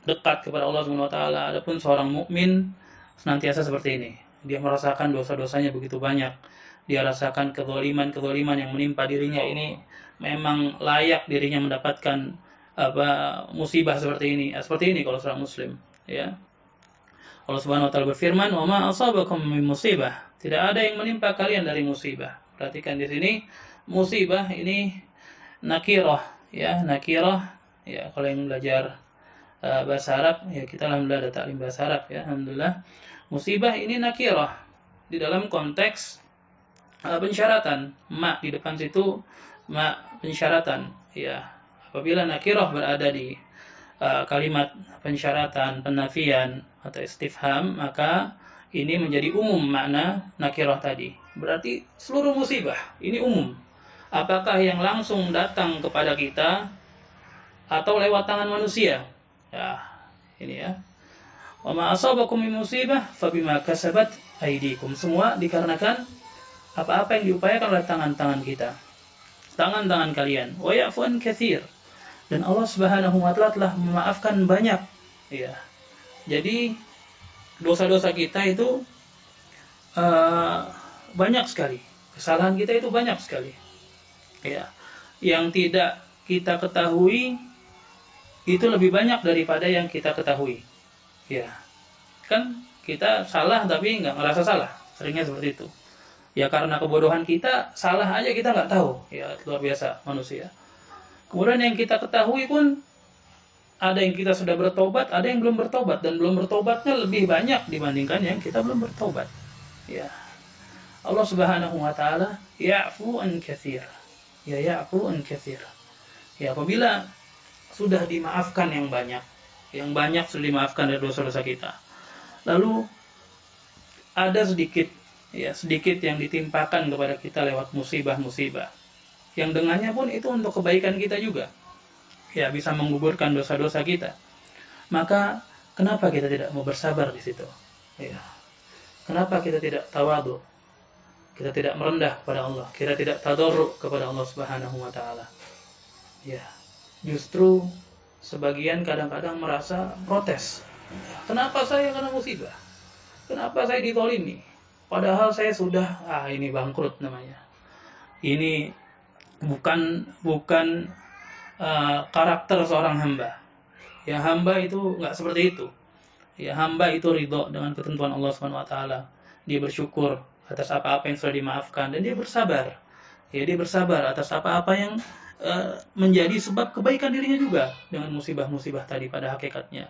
dekat kepada Allah Subhanahu wa taala. Adapun seorang mukmin senantiasa seperti ini. Dia merasakan dosa-dosanya begitu banyak. Dia rasakan kezaliman yang menimpa dirinya ini memang layak dirinya mendapatkan musibah seperti ini. Seperti ini kalau seorang muslim, ya. Allah Subhanahu wa taala berfirman, "Wa ma asabakum min musibah." Tidak ada yang menimpa kalian dari musibah. Perhatikan di sini musibah ini nakirah, ya, nakirah. Ya, kalau yang belajar bahasa Arab, ya kita alhamdulillah ada taklim bahasa Arab, ya, alhamdulillah. Musibah ini nakirah di dalam konteks pensyaratan, ma di depan situ ma pensyaratan, ya. Apabila nakirah berada di kalimat pensyaratan, penafian atau istifham, maka ini menjadi umum makna nakirah tadi. Berarti seluruh musibah ini umum. Apakah yang langsung datang kepada kita atau lewat tangan manusia? Ya, ini ya. Wa ma asabakum min musibah fabima kasabat aydikum. Semua dikarenakan apa-apa yang diupayakan oleh tangan-tangan kita, tangan-tangan kalian. Wa ya'fu an katsir, dan Allah Subhanahu wa taala telah memaafkan banyak, ya. Jadi dosa-dosa kita itu banyak sekali, kesalahan kita itu banyak sekali, ya. Yang tidak kita ketahui itu lebih banyak daripada yang kita ketahui, ya. Kan kita salah tapi nggak ngerasa salah, seringnya seperti itu. Ya, karena kebodohan kita, salah aja kita nggak tahu. Ya, luar biasa manusia. Kemudian yang kita ketahui pun, ada yang kita sudah bertobat, ada yang belum bertobat. Dan belum bertobatnya lebih banyak dibandingkan yang kita belum bertobat. Ya, Allah Subhanahu wa taala ya'fu an katsir. Ya, ya'fu an katsir. Ya, apabila sudah dimaafkan yang banyak sudah dimaafkan dari dosa-dosa kita. Lalu ada sedikit yang ditimpakan kepada kita lewat musibah-musibah, yang dengannya pun itu untuk kebaikan kita juga, ya, bisa menggugurkan dosa-dosa kita. Maka kenapa kita tidak mau bersabar di situ? Ya. Kenapa kita tidak tawadhu? Kita tidak merendah kepada Allah, kita tidak tadarru kepada Allah Subhanahu wa taala. Ya. Justru sebagian kadang-kadang merasa protes. Kenapa saya kena musibah? Kenapa saya ditolimi? Padahal saya sudah, ini bangkrut namanya. Ini bukan karakter seorang hamba. Ya, hamba itu nggak seperti itu. Ya, hamba itu ridho dengan ketentuan Allah Subhanahu wa taala. Dia bersyukur atas apa-apa yang sudah dimaafkan, dan dia bersabar. Ya, dia bersabar atas apa-apa yang menjadi sebab kebaikan dirinya juga dengan musibah-musibah tadi pada hakikatnya.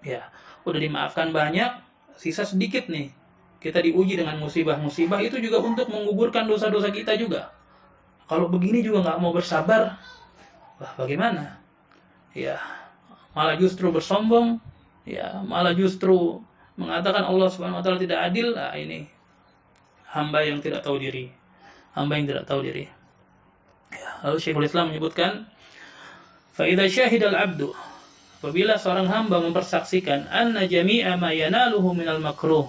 Ya, udah dimaafkan banyak, sisa sedikit nih. Kita diuji dengan musibah-musibah itu juga untuk menggugurkan dosa-dosa kita juga. Kalau begini juga nggak mau bersabar, wah bagaimana? Ya, malah justru bersombong, ya, malah justru mengatakan Allah Subhanahu wa taala tidak adil. Nah, ini hamba yang tidak tahu diri. Hamba yang tidak tahu diri. Ya, lalu Syekhul Islam menyebutkan, fa idza syahida al-'abdu, apabila seorang hamba mempersaksikan anna jami'a ma yanaluhu minal makruh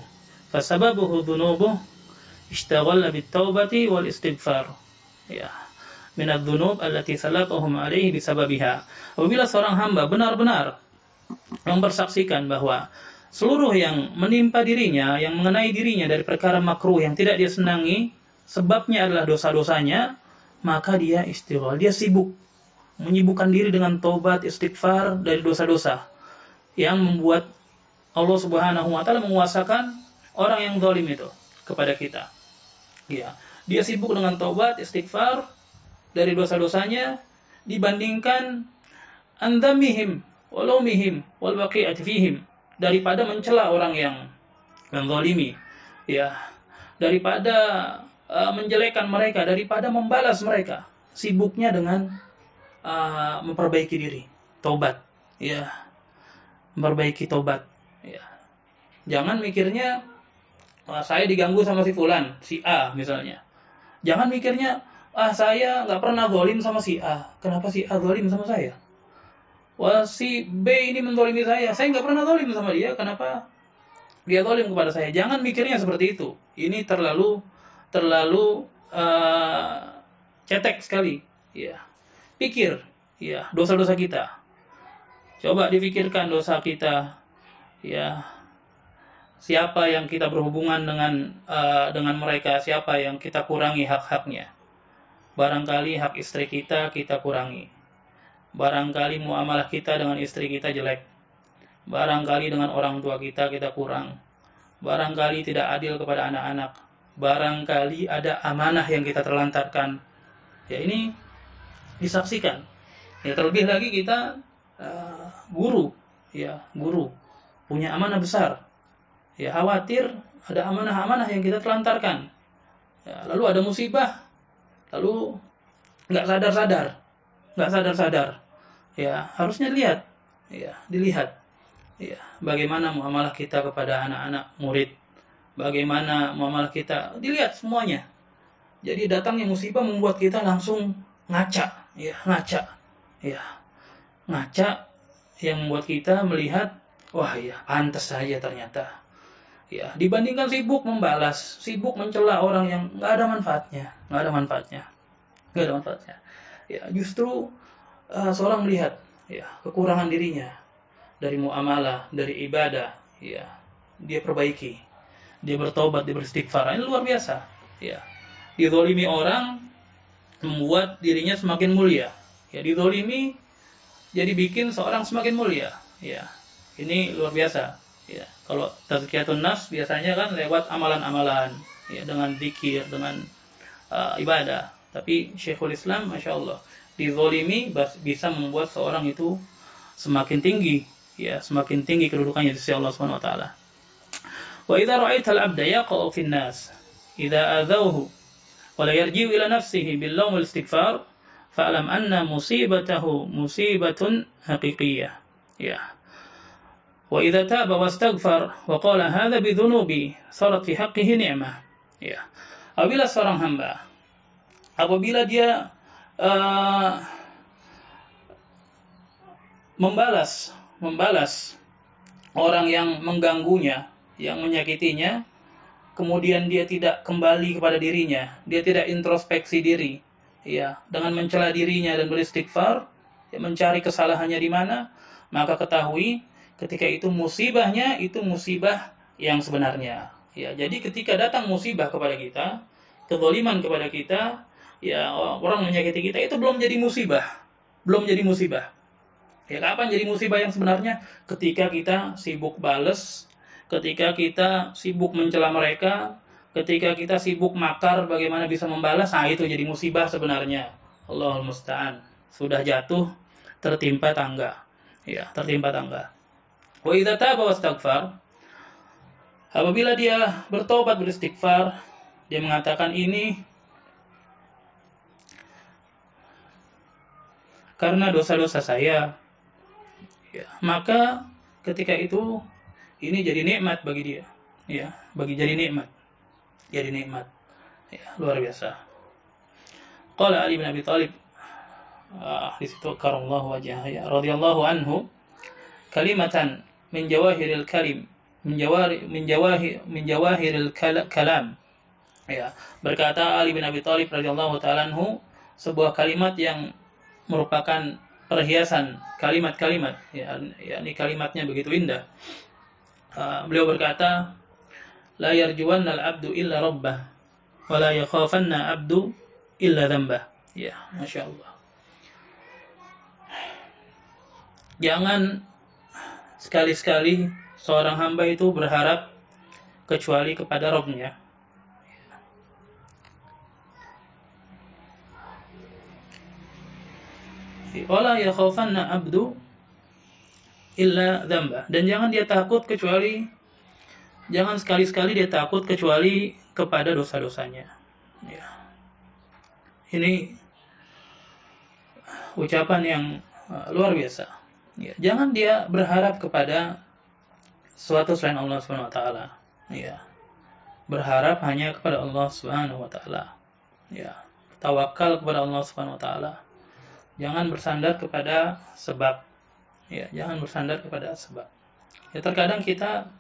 fasababuhu dhunubuh ishtaghala bit-taubati wal istighfar. Ya, minadz dzunub allati salatahum alaihi bisababiha. Apabila seorang hamba benar-benar mempersaksikan bahwa seluruh yang menimpa dirinya, yang mengenai dirinya dari perkara makruh yang tidak dia senangi, sebabnya adalah dosa-dosanya, maka dia istighfar, dia sibuk menyibukkan diri dengan taubat, istighfar dari dosa-dosa yang membuat Allah Subhanahu wa taala menguasakan orang yang zalim itu kepada kita. Ya, dia sibuk dengan taubat, istighfar dari dosa-dosanya dibandingkan andamihim walumihim wal waqi'ati fihim, daripada mencela orang yang menzalimi, ya, daripada menjelekkan mereka, daripada membalas mereka. Sibuknya dengan memperbaiki diri, taubat, ya, memperbaiki taubat, ya. Jangan mikirnya saya diganggu sama si fulan, si A misalnya. Jangan mikirnya saya nggak pernah zalim sama si A, kenapa si A zalim sama saya? Wah, si B ini menzalimi saya nggak pernah zalim sama dia, kenapa dia zalim kepada saya? Jangan mikirnya seperti itu. Ini terlalu cetek sekali, ya. Pikir, ya, dosa-dosa kita. Coba dipikirkan dosa kita, ya. Siapa yang kita berhubungan dengan mereka, siapa yang kita kurangi hak-haknya. Barangkali hak istri kita kurangi. Barangkali muamalah kita dengan istri kita jelek. Barangkali dengan orang tua kita kurang. Barangkali tidak adil kepada anak-anak. Barangkali ada amanah yang kita terlantarkan. Ya, ini disaksikan. Ya, terlebih lagi kita guru, ya, guru punya amanah besar. Ya, khawatir ada amanah-amanah yang kita telantarkan. Ya, lalu ada musibah, lalu nggak sadar. Ya, harusnya lihat, ya, dilihat. Ya, bagaimana muamalah kita kepada anak-anak murid, bagaimana muamalah kita, dilihat semuanya. Jadi datangnya musibah membuat kita langsung ngaca, ya, yang membuat kita melihat, wah ya, pantas saja ternyata. Ya, dibandingkan sibuk membalas, sibuk mencela orang yang nggak ada manfaatnya. Ya, justru seorang melihat, ya, kekurangan dirinya dari muamalah, dari ibadah, ya, dia perbaiki, dia bertobat, dia beristighfar. Ini luar biasa, ya. Dizalimi orang membuat dirinya semakin mulia. Ya, dizalimi jadi bikin seorang semakin mulia. Ya, ini luar biasa. Ya, kalau tazkiyatun nafs biasanya kan lewat amalan-amalan, ya, dengan zikir, dengan ibadah. Tapi Syekhul Islam, masya Allah, dizalimi bisa membuat seorang itu semakin tinggi, ya, semakin tinggi kedudukannya di sisi Allah Subhanahu wa taala. Wa idza ra'aita al-'abda yaqa'u fi an-nas idza adawhu wa la yarji'u ila nafsihi bil lawm wal istighfar fa'lam anna musibatahu musibatun haqiqiyyah. Ya. Wa idza taba wastaghfar wa qala hadza bi dhunubi sarat fi haqqihi ni'mah. Ya. Apabila seorang hamba, apabila dia membalas orang yang mengganggunya, yang menyakitinya, kemudian dia tidak kembali kepada dirinya, dia tidak introspeksi diri, ya, dengan mencela dirinya dan beristighfar, ya, mencari kesalahannya di mana, maka ketahui ketika itu musibahnya itu musibah yang sebenarnya. Ya, jadi ketika datang musibah kepada kita, kezaliman kepada kita, ya, orang menyakiti kita, itu belum jadi musibah. Ya, kapan jadi musibah yang sebenarnya? Ketika kita sibuk bales, ketika kita sibuk mencela mereka, Ketika kita sibuk makar bagaimana bisa membalas, nah itu jadi musibah sebenarnya. Allahul musta'an. Sudah jatuh tertimpa tangga. Ya, tertimpa tangga. Wa idza taba wastaghfar, apabila dia bertobat beristighfar, dia mengatakan ini karena dosa-dosa saya, ya, maka ketika itu ini jadi nikmat bagi dia, ya, jadi nikmat, ya, luar biasa. Qala Ali bin Abi Thalib, di situ karallahu wajhah, ya, radhiyallahu anhu, kalimatan min jawahiril kalim, min jawahiril kalam, ya, berkata Ali bin Abi Thalib radhiyallahu ta'ala anhu, sebuah kalimat yang merupakan perhiasan kalimat-kalimat, ya, yakni kalimatnya begitu indah. Beliau berkata, la yarjuwanna al-abdu illa rabbah wa la yakhafanna abdu illa dzambah. Ya, Masya Allah. Jangan sekali-sekali seorang hamba itu berharap kecuali kepada Rabb-Nya. Wala yakhafanna abdu illa dzambah, dan jangan sekali-sekali dia takut kecuali kepada dosa-dosanya. Ya. Ini ucapan yang luar biasa. Ya, jangan dia berharap kepada suatu selain Allah Subhanahu wa taala. Ya. Berharap hanya kepada Allah Subhanahu wa taala. Ya. Tawakal kepada Allah Subhanahu wa taala. Jangan bersandar kepada sebab. Ya, jangan bersandar kepada sebab. Ya, terkadang kita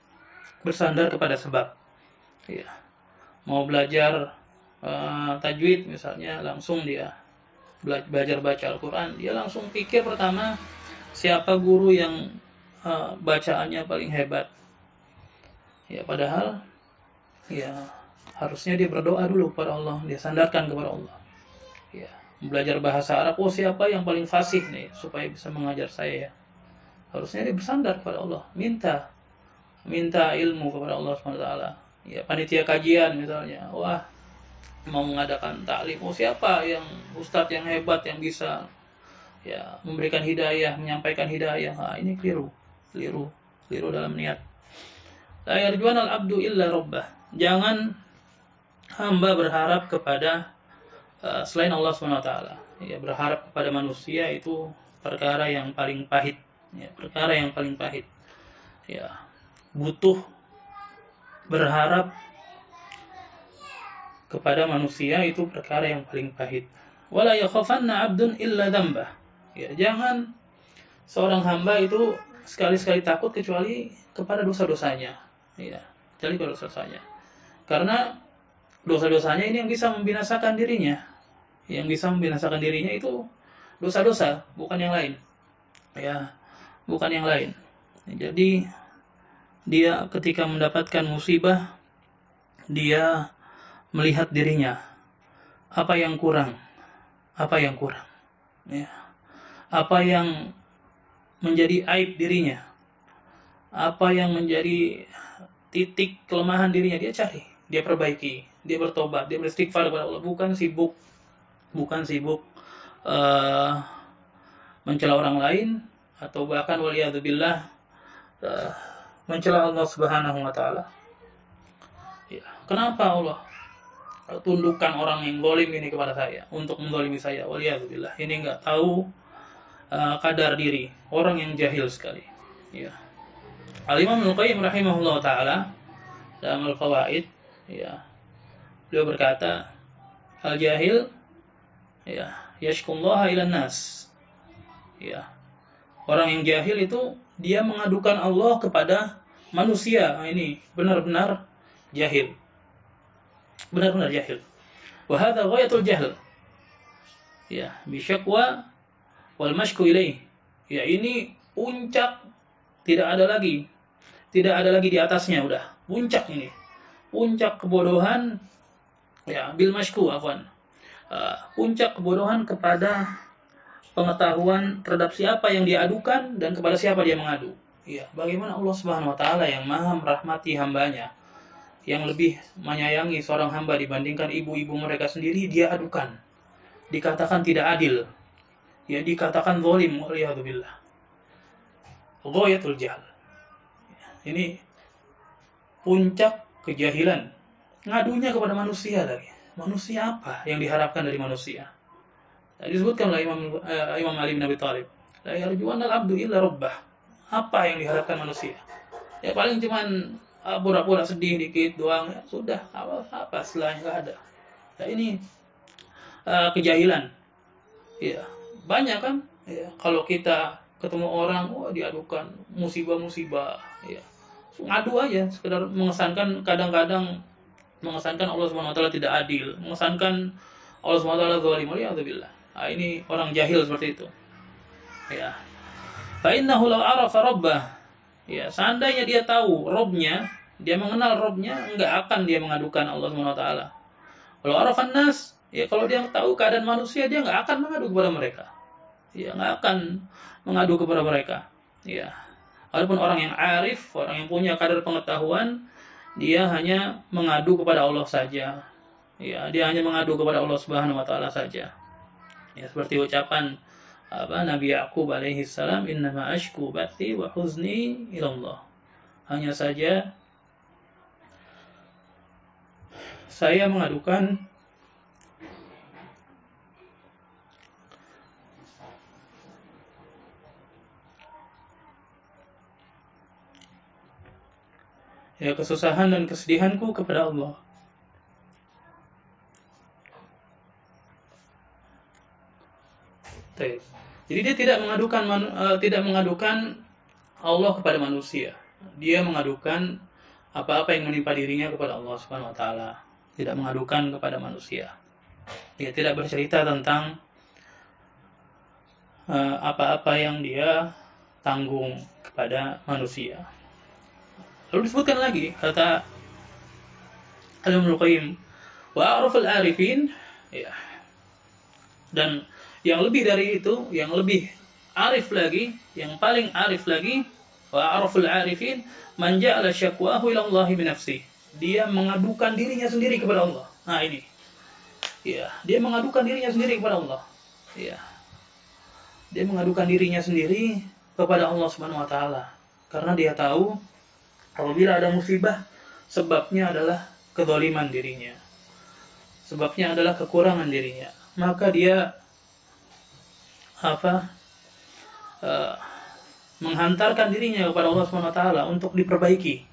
bersandar kepada sebab. Ya. Mau belajar tajwid misalnya, langsung dia belajar baca Al-Quran, dia langsung pikir pertama siapa guru yang bacaannya paling hebat. Ya, padahal ya harusnya dia berdoa dulu kepada Allah, dia sandarkan kepada Allah. Ya, belajar bahasa Arab, siapa yang paling fasih nih supaya bisa mengajar saya ya. Harusnya dia bersandar kepada Allah, minta ilmu kepada Allah SWT. Ya, panitia kajian misalnya, wah mau mengadakan taklim, siapa yang ustadz yang hebat yang bisa ya memberikan hidayah, menyampaikan hidayah. Ini keliru dalam niat. La yarjuanal abdu illa rabbah. Jangan hamba berharap kepada selain Allah SWT. Ya, berharap kepada manusia itu perkara yang paling pahit. Ya, perkara yang paling pahit. Ya, butuh berharap kepada manusia itu perkara yang paling pahit. Wala yakhafanna abdun illa dzambah. Ya, jangan seorang hamba itu sekali-sekali takut kecuali kepada dosa-dosanya. Ya, kecuali kepada dosa-dosanya. Karena dosa-dosanya ini yang bisa membinasakan dirinya. Yang bisa membinasakan dirinya itu dosa-dosa, bukan yang lain. Ya, bukan yang lain. Jadi dia ketika mendapatkan musibah, dia melihat dirinya, apa yang kurang, ya, apa yang menjadi aib dirinya, apa yang menjadi titik kelemahan dirinya, dia cari, dia perbaiki, dia bertobat, dia beristighfar kepada Allah, bukan sibuk mencela orang lain, atau bahkan waliyadzubillah mencela Allah Subhanahu wa taala. Ya, kenapa Allah tundukkan orang yang zalim ini kepada saya untuk menzalimi saya? Waliyadzubillah, ini enggak tahu kadar diri, orang yang jahil sekali. Ya. Al-Imam Ibnu Qayyim rahimahullah taala dalam Al-Fawaid, ya, beliau berkata, al-jahil ya yashkullaha ilan nas. Ya. Orang yang jahil itu dia mengadukan Allah kepada manusia. Ini benar-benar jahil. Benar-benar jahil. Wa hadza ghayatul jahl. Ya, bisyakwa wal mashku ilaih. Ya, ini puncak, tidak ada lagi di atasnya, udah puncak ini. Puncak kebodohan, ya, bil mashku afwan. Puncak kebodohan kepada pengetahuan terhadap siapa yang diadukan dan kepada siapa dia mengadu. Ya, bagaimana Allah Subhanahu wa taala yang Maha merahmati hambanya, yang lebih menyayangi seorang hamba dibandingkan ibu-ibu mereka sendiri, dia adukan. Dikatakan tidak adil. Ya, dikatakan zalim, waliyadzubillah. Ghayatul jahl. Ini puncak kejahilan. Ngadunya kepada manusia lagi. Manusia apa yang diharapkan dari manusia? Tadi disebutkan oleh Imam Ali bin Abi Thalib, la yarjuwan al-abdu illa rabbah. Apa yang diharapkan manusia? Ya paling cuman pura-pura sedih dikit doang, ya sudah, apa setelahnya enggak ada. Ya ini kejahilan. Ya, banyak kan? Ya, kalau kita ketemu orang, diadukan musibah-musibah, ya. Ngadu aja, sekedar mengesankan, kadang-kadang mengesankan Allah Subhanahu wa taala tidak adil, mengesankan Allah Subhanahu wa taala zalim, waliyadzubillah. Nah, ini orang jahil seperti itu. Ya. Fa innahu law arafa rabbah. Ya, seandainya dia tahu Robnya, dia mengenal Robnya, enggak akan dia mengadukan Allah Subhanahu wa taala. Kalau arafan nas, ya kalau dia tahu keadaan manusia, dia enggak akan mengadu kepada mereka. Ya, enggak akan mengadu kepada mereka. Ya. Walaupun orang yang arif, orang yang punya kadar pengetahuan, dia hanya mengadu kepada Allah saja. Ya, dia hanya mengadu kepada Allah Subhanahu wa taala saja. Ya, seperti ucapan Nabi Yaqub alaihi salam, innama ashku bathi wa huzni ilallah. Hanya saja saya mengadukan ya kesusahan dan kesedihanku kepada Allah. Jadi dia tidak mengadukan Allah kepada manusia. Dia mengadukan apa-apa yang menimpa dirinya kepada Allah Subhanahu wa taala. Tidak mengadukan kepada manusia. Dia tidak bercerita tentang apa-apa yang dia tanggung kepada manusia. Lalu disebutkan lagi kata Al-Ibnu Qayyim, wa a'raful arifin, ya. Dan yang lebih dari itu, yang lebih arif lagi, yang paling arif lagi, wa a'raful arifin man ja'ala syakwahu ila Allah min nafsi. Dia mengadukan dirinya sendiri kepada Allah. Nah, ini. Ya, dia mengadukan dirinya sendiri kepada Allah. Ya. Dia mengadukan dirinya sendiri kepada Allah Subhanahu wa taala. Karena dia tahu apabila ada musibah, sebabnya adalah kezaliman dirinya. Sebabnya adalah kekurangan dirinya. Maka dia menghantarkan dirinya kepada Allah Subhanahu wa taala untuk diperbaiki.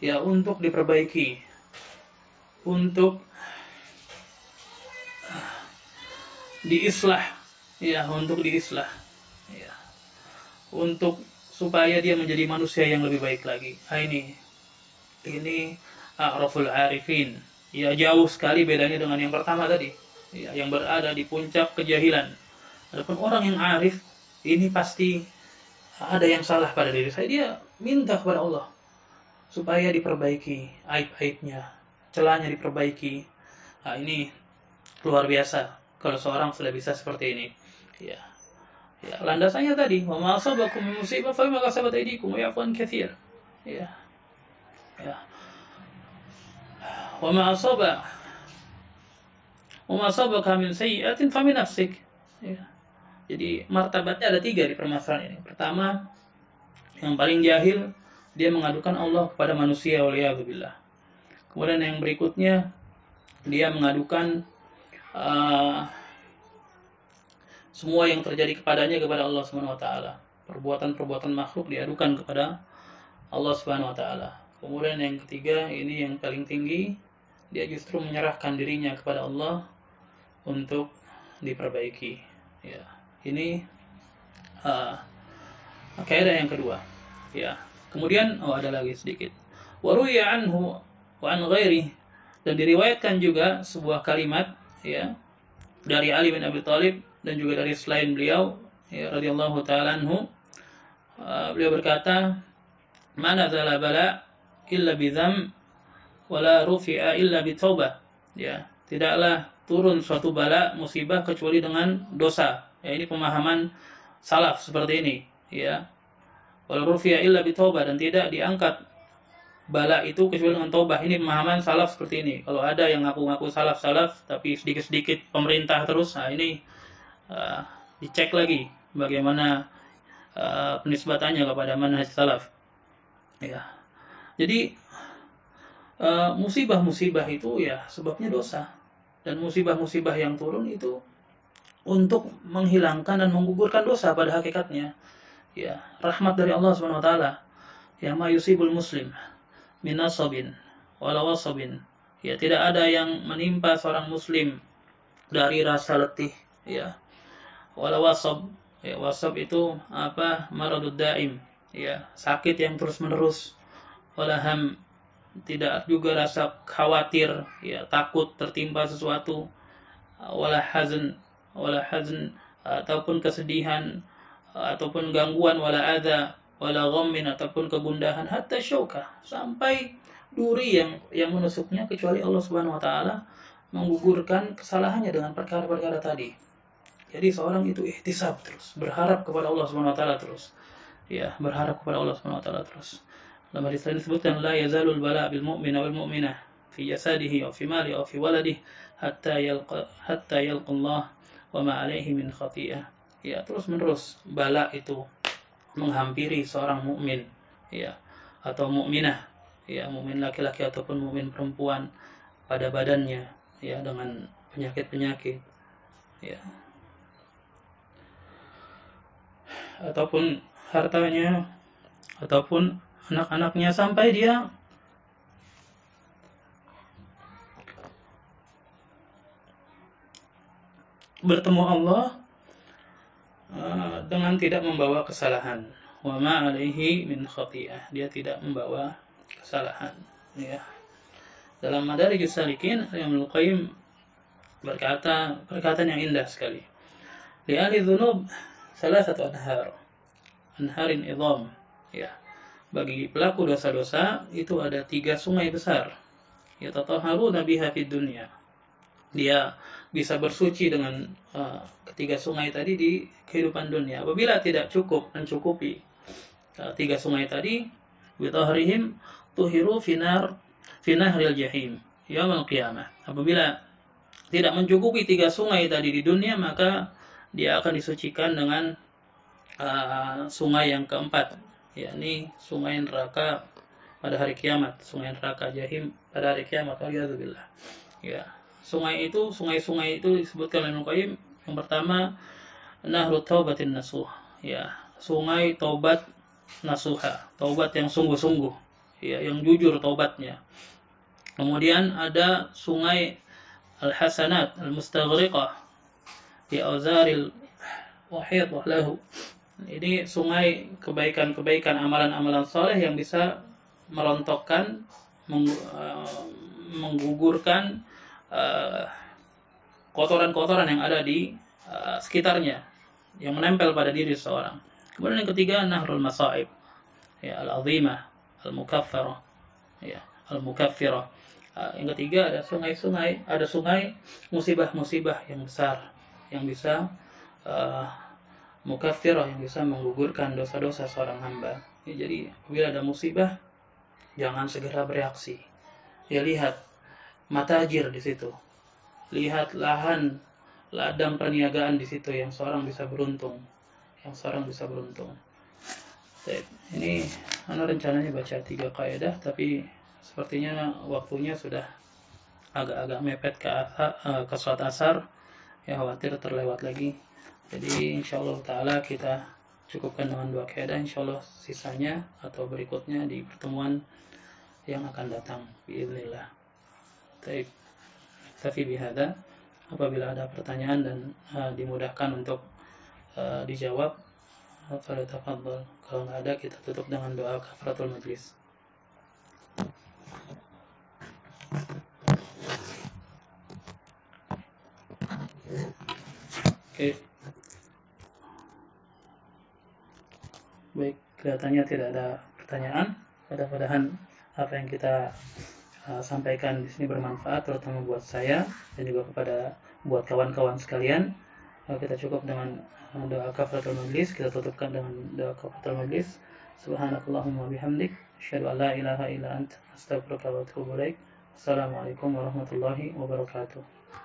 Ya, untuk diperbaiki. Untuk diislah. Ya, untuk diislah. Ya. Untuk supaya dia menjadi manusia yang lebih baik lagi. Nah, ini a'raful arifin. Ya, jauh sekali bedanya dengan yang pertama tadi. Ya, yang berada di puncak kejahilan. Adapun orang yang arif, ini pasti ada yang salah pada diri saya. Dia minta kepada Allah supaya diperbaiki aib-aibnya, celahnya diperbaiki. Nah, ini luar biasa kalau seorang sudah bisa seperti ini. Ya. Ya, landasannya tadi, wa ma asabakum min musibah fa bima kasabat aydikum wa ya'fu an katsir. Ya. Ya. Wa ma asabaka min sayyi'atin fa min nafsik. Ya. Jadi martabatnya ada 3 di permasalahan ini. Pertama, yang paling jahil, dia mengadukan Allah kepada manusia, waliyadzubillah. Kemudian yang berikutnya, dia mengadukan semua yang terjadi kepadanya kepada Allah Subhanahu wa taala. Perbuatan-perbuatan makhluk diadukan kepada Allah Subhanahu wa taala. Kemudian yang ketiga, ini yang paling tinggi, dia justru menyerahkan dirinya kepada Allah untuk diperbaiki. Ya. Ini kaidah yang kedua. Ya. Kemudian ada lagi sedikit. Wa ruwiya anhu wa an ghairi, dan diriwayatkan juga sebuah kalimat, ya, dari Ali bin Abi Thalib dan juga dari selain beliau, ya, radhiyallahu taala anhu. Beliau berkata, "Mana zala bala illa bidzam wala rufi'a illa bitaubah." Ya, tidaklah turun suatu bala, musibah kecuali dengan dosa. Ya, ini pemahaman salaf seperti ini, ya. Wala rufi'a illa bitaubah, dan tidak diangkat bala itu kecuali dengan taubah. Ini pemahaman salaf seperti ini. Kalau ada yang ngaku-ngaku salaf tapi sedikit-sedikit pemerintah terus, nah ini dicek lagi bagaimana penisbatannya kepada manhaj salaf. Ya. Jadi musibah-musibah itu ya sebabnya dosa, dan musibah-musibah yang turun itu untuk menghilangkan dan menggugurkan dosa pada hakikatnya. Ya, rahmat dari Allah Subhanahu wa taala. Ya ma yusibul muslim min nasabin wala wasabin. Ya, tidak ada yang menimpa seorang muslim dari rasa letih, ya. Wala wasab. Ya, wasab itu apa? Maradud daim. Ya, sakit yang terus-menerus. Wala ham, tidak juga rasa khawatir, ya, takut tertimpa sesuatu. Wala hazn ataupun kesedihan ataupun gangguan, wala adza wala ghammin ataupun kegundahan, hatta syauka, sampai duri yang menusuknya, kecuali Allah Subhanahu wa taala menggugurkan kesalahannya dengan perkara-perkara tadi. Jadi seorang itu ihtisab terus, berharap kepada Allah Subhanahu wa taala terus. Ya, berharap kepada Allah Subhanahu wa taala terus. Dalam hadis lain disebutkan la yazalul bala bil mu'mina wal mu'minah fi jasadihi wa fi mali wa fi waladihi hatta yalqa Allah wa ma alaihi min khati'ah. Ya, terus-menerus bala itu menghampiri seorang mukmin, ya, atau mukminah, ya, mukmin laki-laki ataupun mukmin perempuan, pada badannya, ya, dengan penyakit-penyakit, ya, ataupun hartanya, ataupun anak-anaknya, sampai dia bertemu Allah dengan tidak membawa kesalahan. Wa ma alaihi min khati'ah, dia tidak membawa kesalahan, ya. Dalam Madarijus Salikin, Ibnu Qayyim berkata perkataan yang indah sekali. Li ahli dzunub salasatu anharin idham, ya. Bagi pelaku dosa-dosa itu ada 3 sungai besar. Yatatahharuna biha fid dunya. Dia bisa bersuci dengan ketiga sungai tadi di kehidupan dunia. Apabila tidak cukup mencukupi 3 sungai tadi, bitahrihim tuhiru finahril jahim yaumil qiyamah. Apabila tidak mencukupi 3 sungai tadi di dunia, maka dia akan disucikan dengan sungai yang keempat, yakni sungai neraka pada hari kiamat, sungai neraka jahim pada hari kiamat. Waliyadzubillah. Ya. Sungai-sungai itu disebutkan oleh Ibnu Qayyim. Yang pertama, Nahrut Taubatin Nasuh, ya, sungai taubat nasuha, taubat yang sungguh-sungguh, ya, yang jujur taubatnya. Kemudian ada sungai Al-Hasanat Al-Mustaghriqah fi Auzaril Wahid lahu. Ini sungai kebaikan-kebaikan, amalan-amalan soleh yang bisa merontokkan, menggugurkan kotoran-kotoran yang ada di sekitarnya, yang menempel pada diri seseorang. Kemudian yang ketiga, Nahrul Masaib, ya, Al-Azimah Al-Mukaffirah, ya, Al-Mukaffirah. Yang ketiga ada sungai-sungai, ada sungai musibah-musibah yang besar, yang bisa mukaffirah, yang bisa menggugurkan dosa-dosa seorang hamba. Ya, jadi bila ada musibah, jangan segera bereaksi. Ya, lihat matajir di situ, lihat ladang perniagaan di situ yang seorang bisa beruntung, Ini rencananya baca 3 kaidah, tapi sepertinya waktunya sudah agak-agak mepet ke sholat asar, ya, khawatir terlewat lagi. Jadi insyaallah taala kita cukupkan dengan 2 kaidah, insyaallah sisanya atau berikutnya di pertemuan yang akan datang biiznillah. Baik, tapi bihada, apabila ada pertanyaan dan dimudahkan untuk dijawab, falyatafadhal. Kalau nggak ada, kita tutup dengan doa kafaratul majlis. Oke. Baik, kelihatannya tidak ada pertanyaan. Mudah-mudahan apa yang kita sampaikan di sini bermanfaat, terutama buat saya dan juga buat kawan-kawan sekalian. Kita cukup dengan doa kafaratul majlis, kita tutupkan dengan doa kafaratul majlis. Subhanakallahumma bihamdik, asyhadu an la ilaha illa anta, astaghfiruka wa atubu ilaik. Assalamualaikum warahmatullahi wabarakatuh.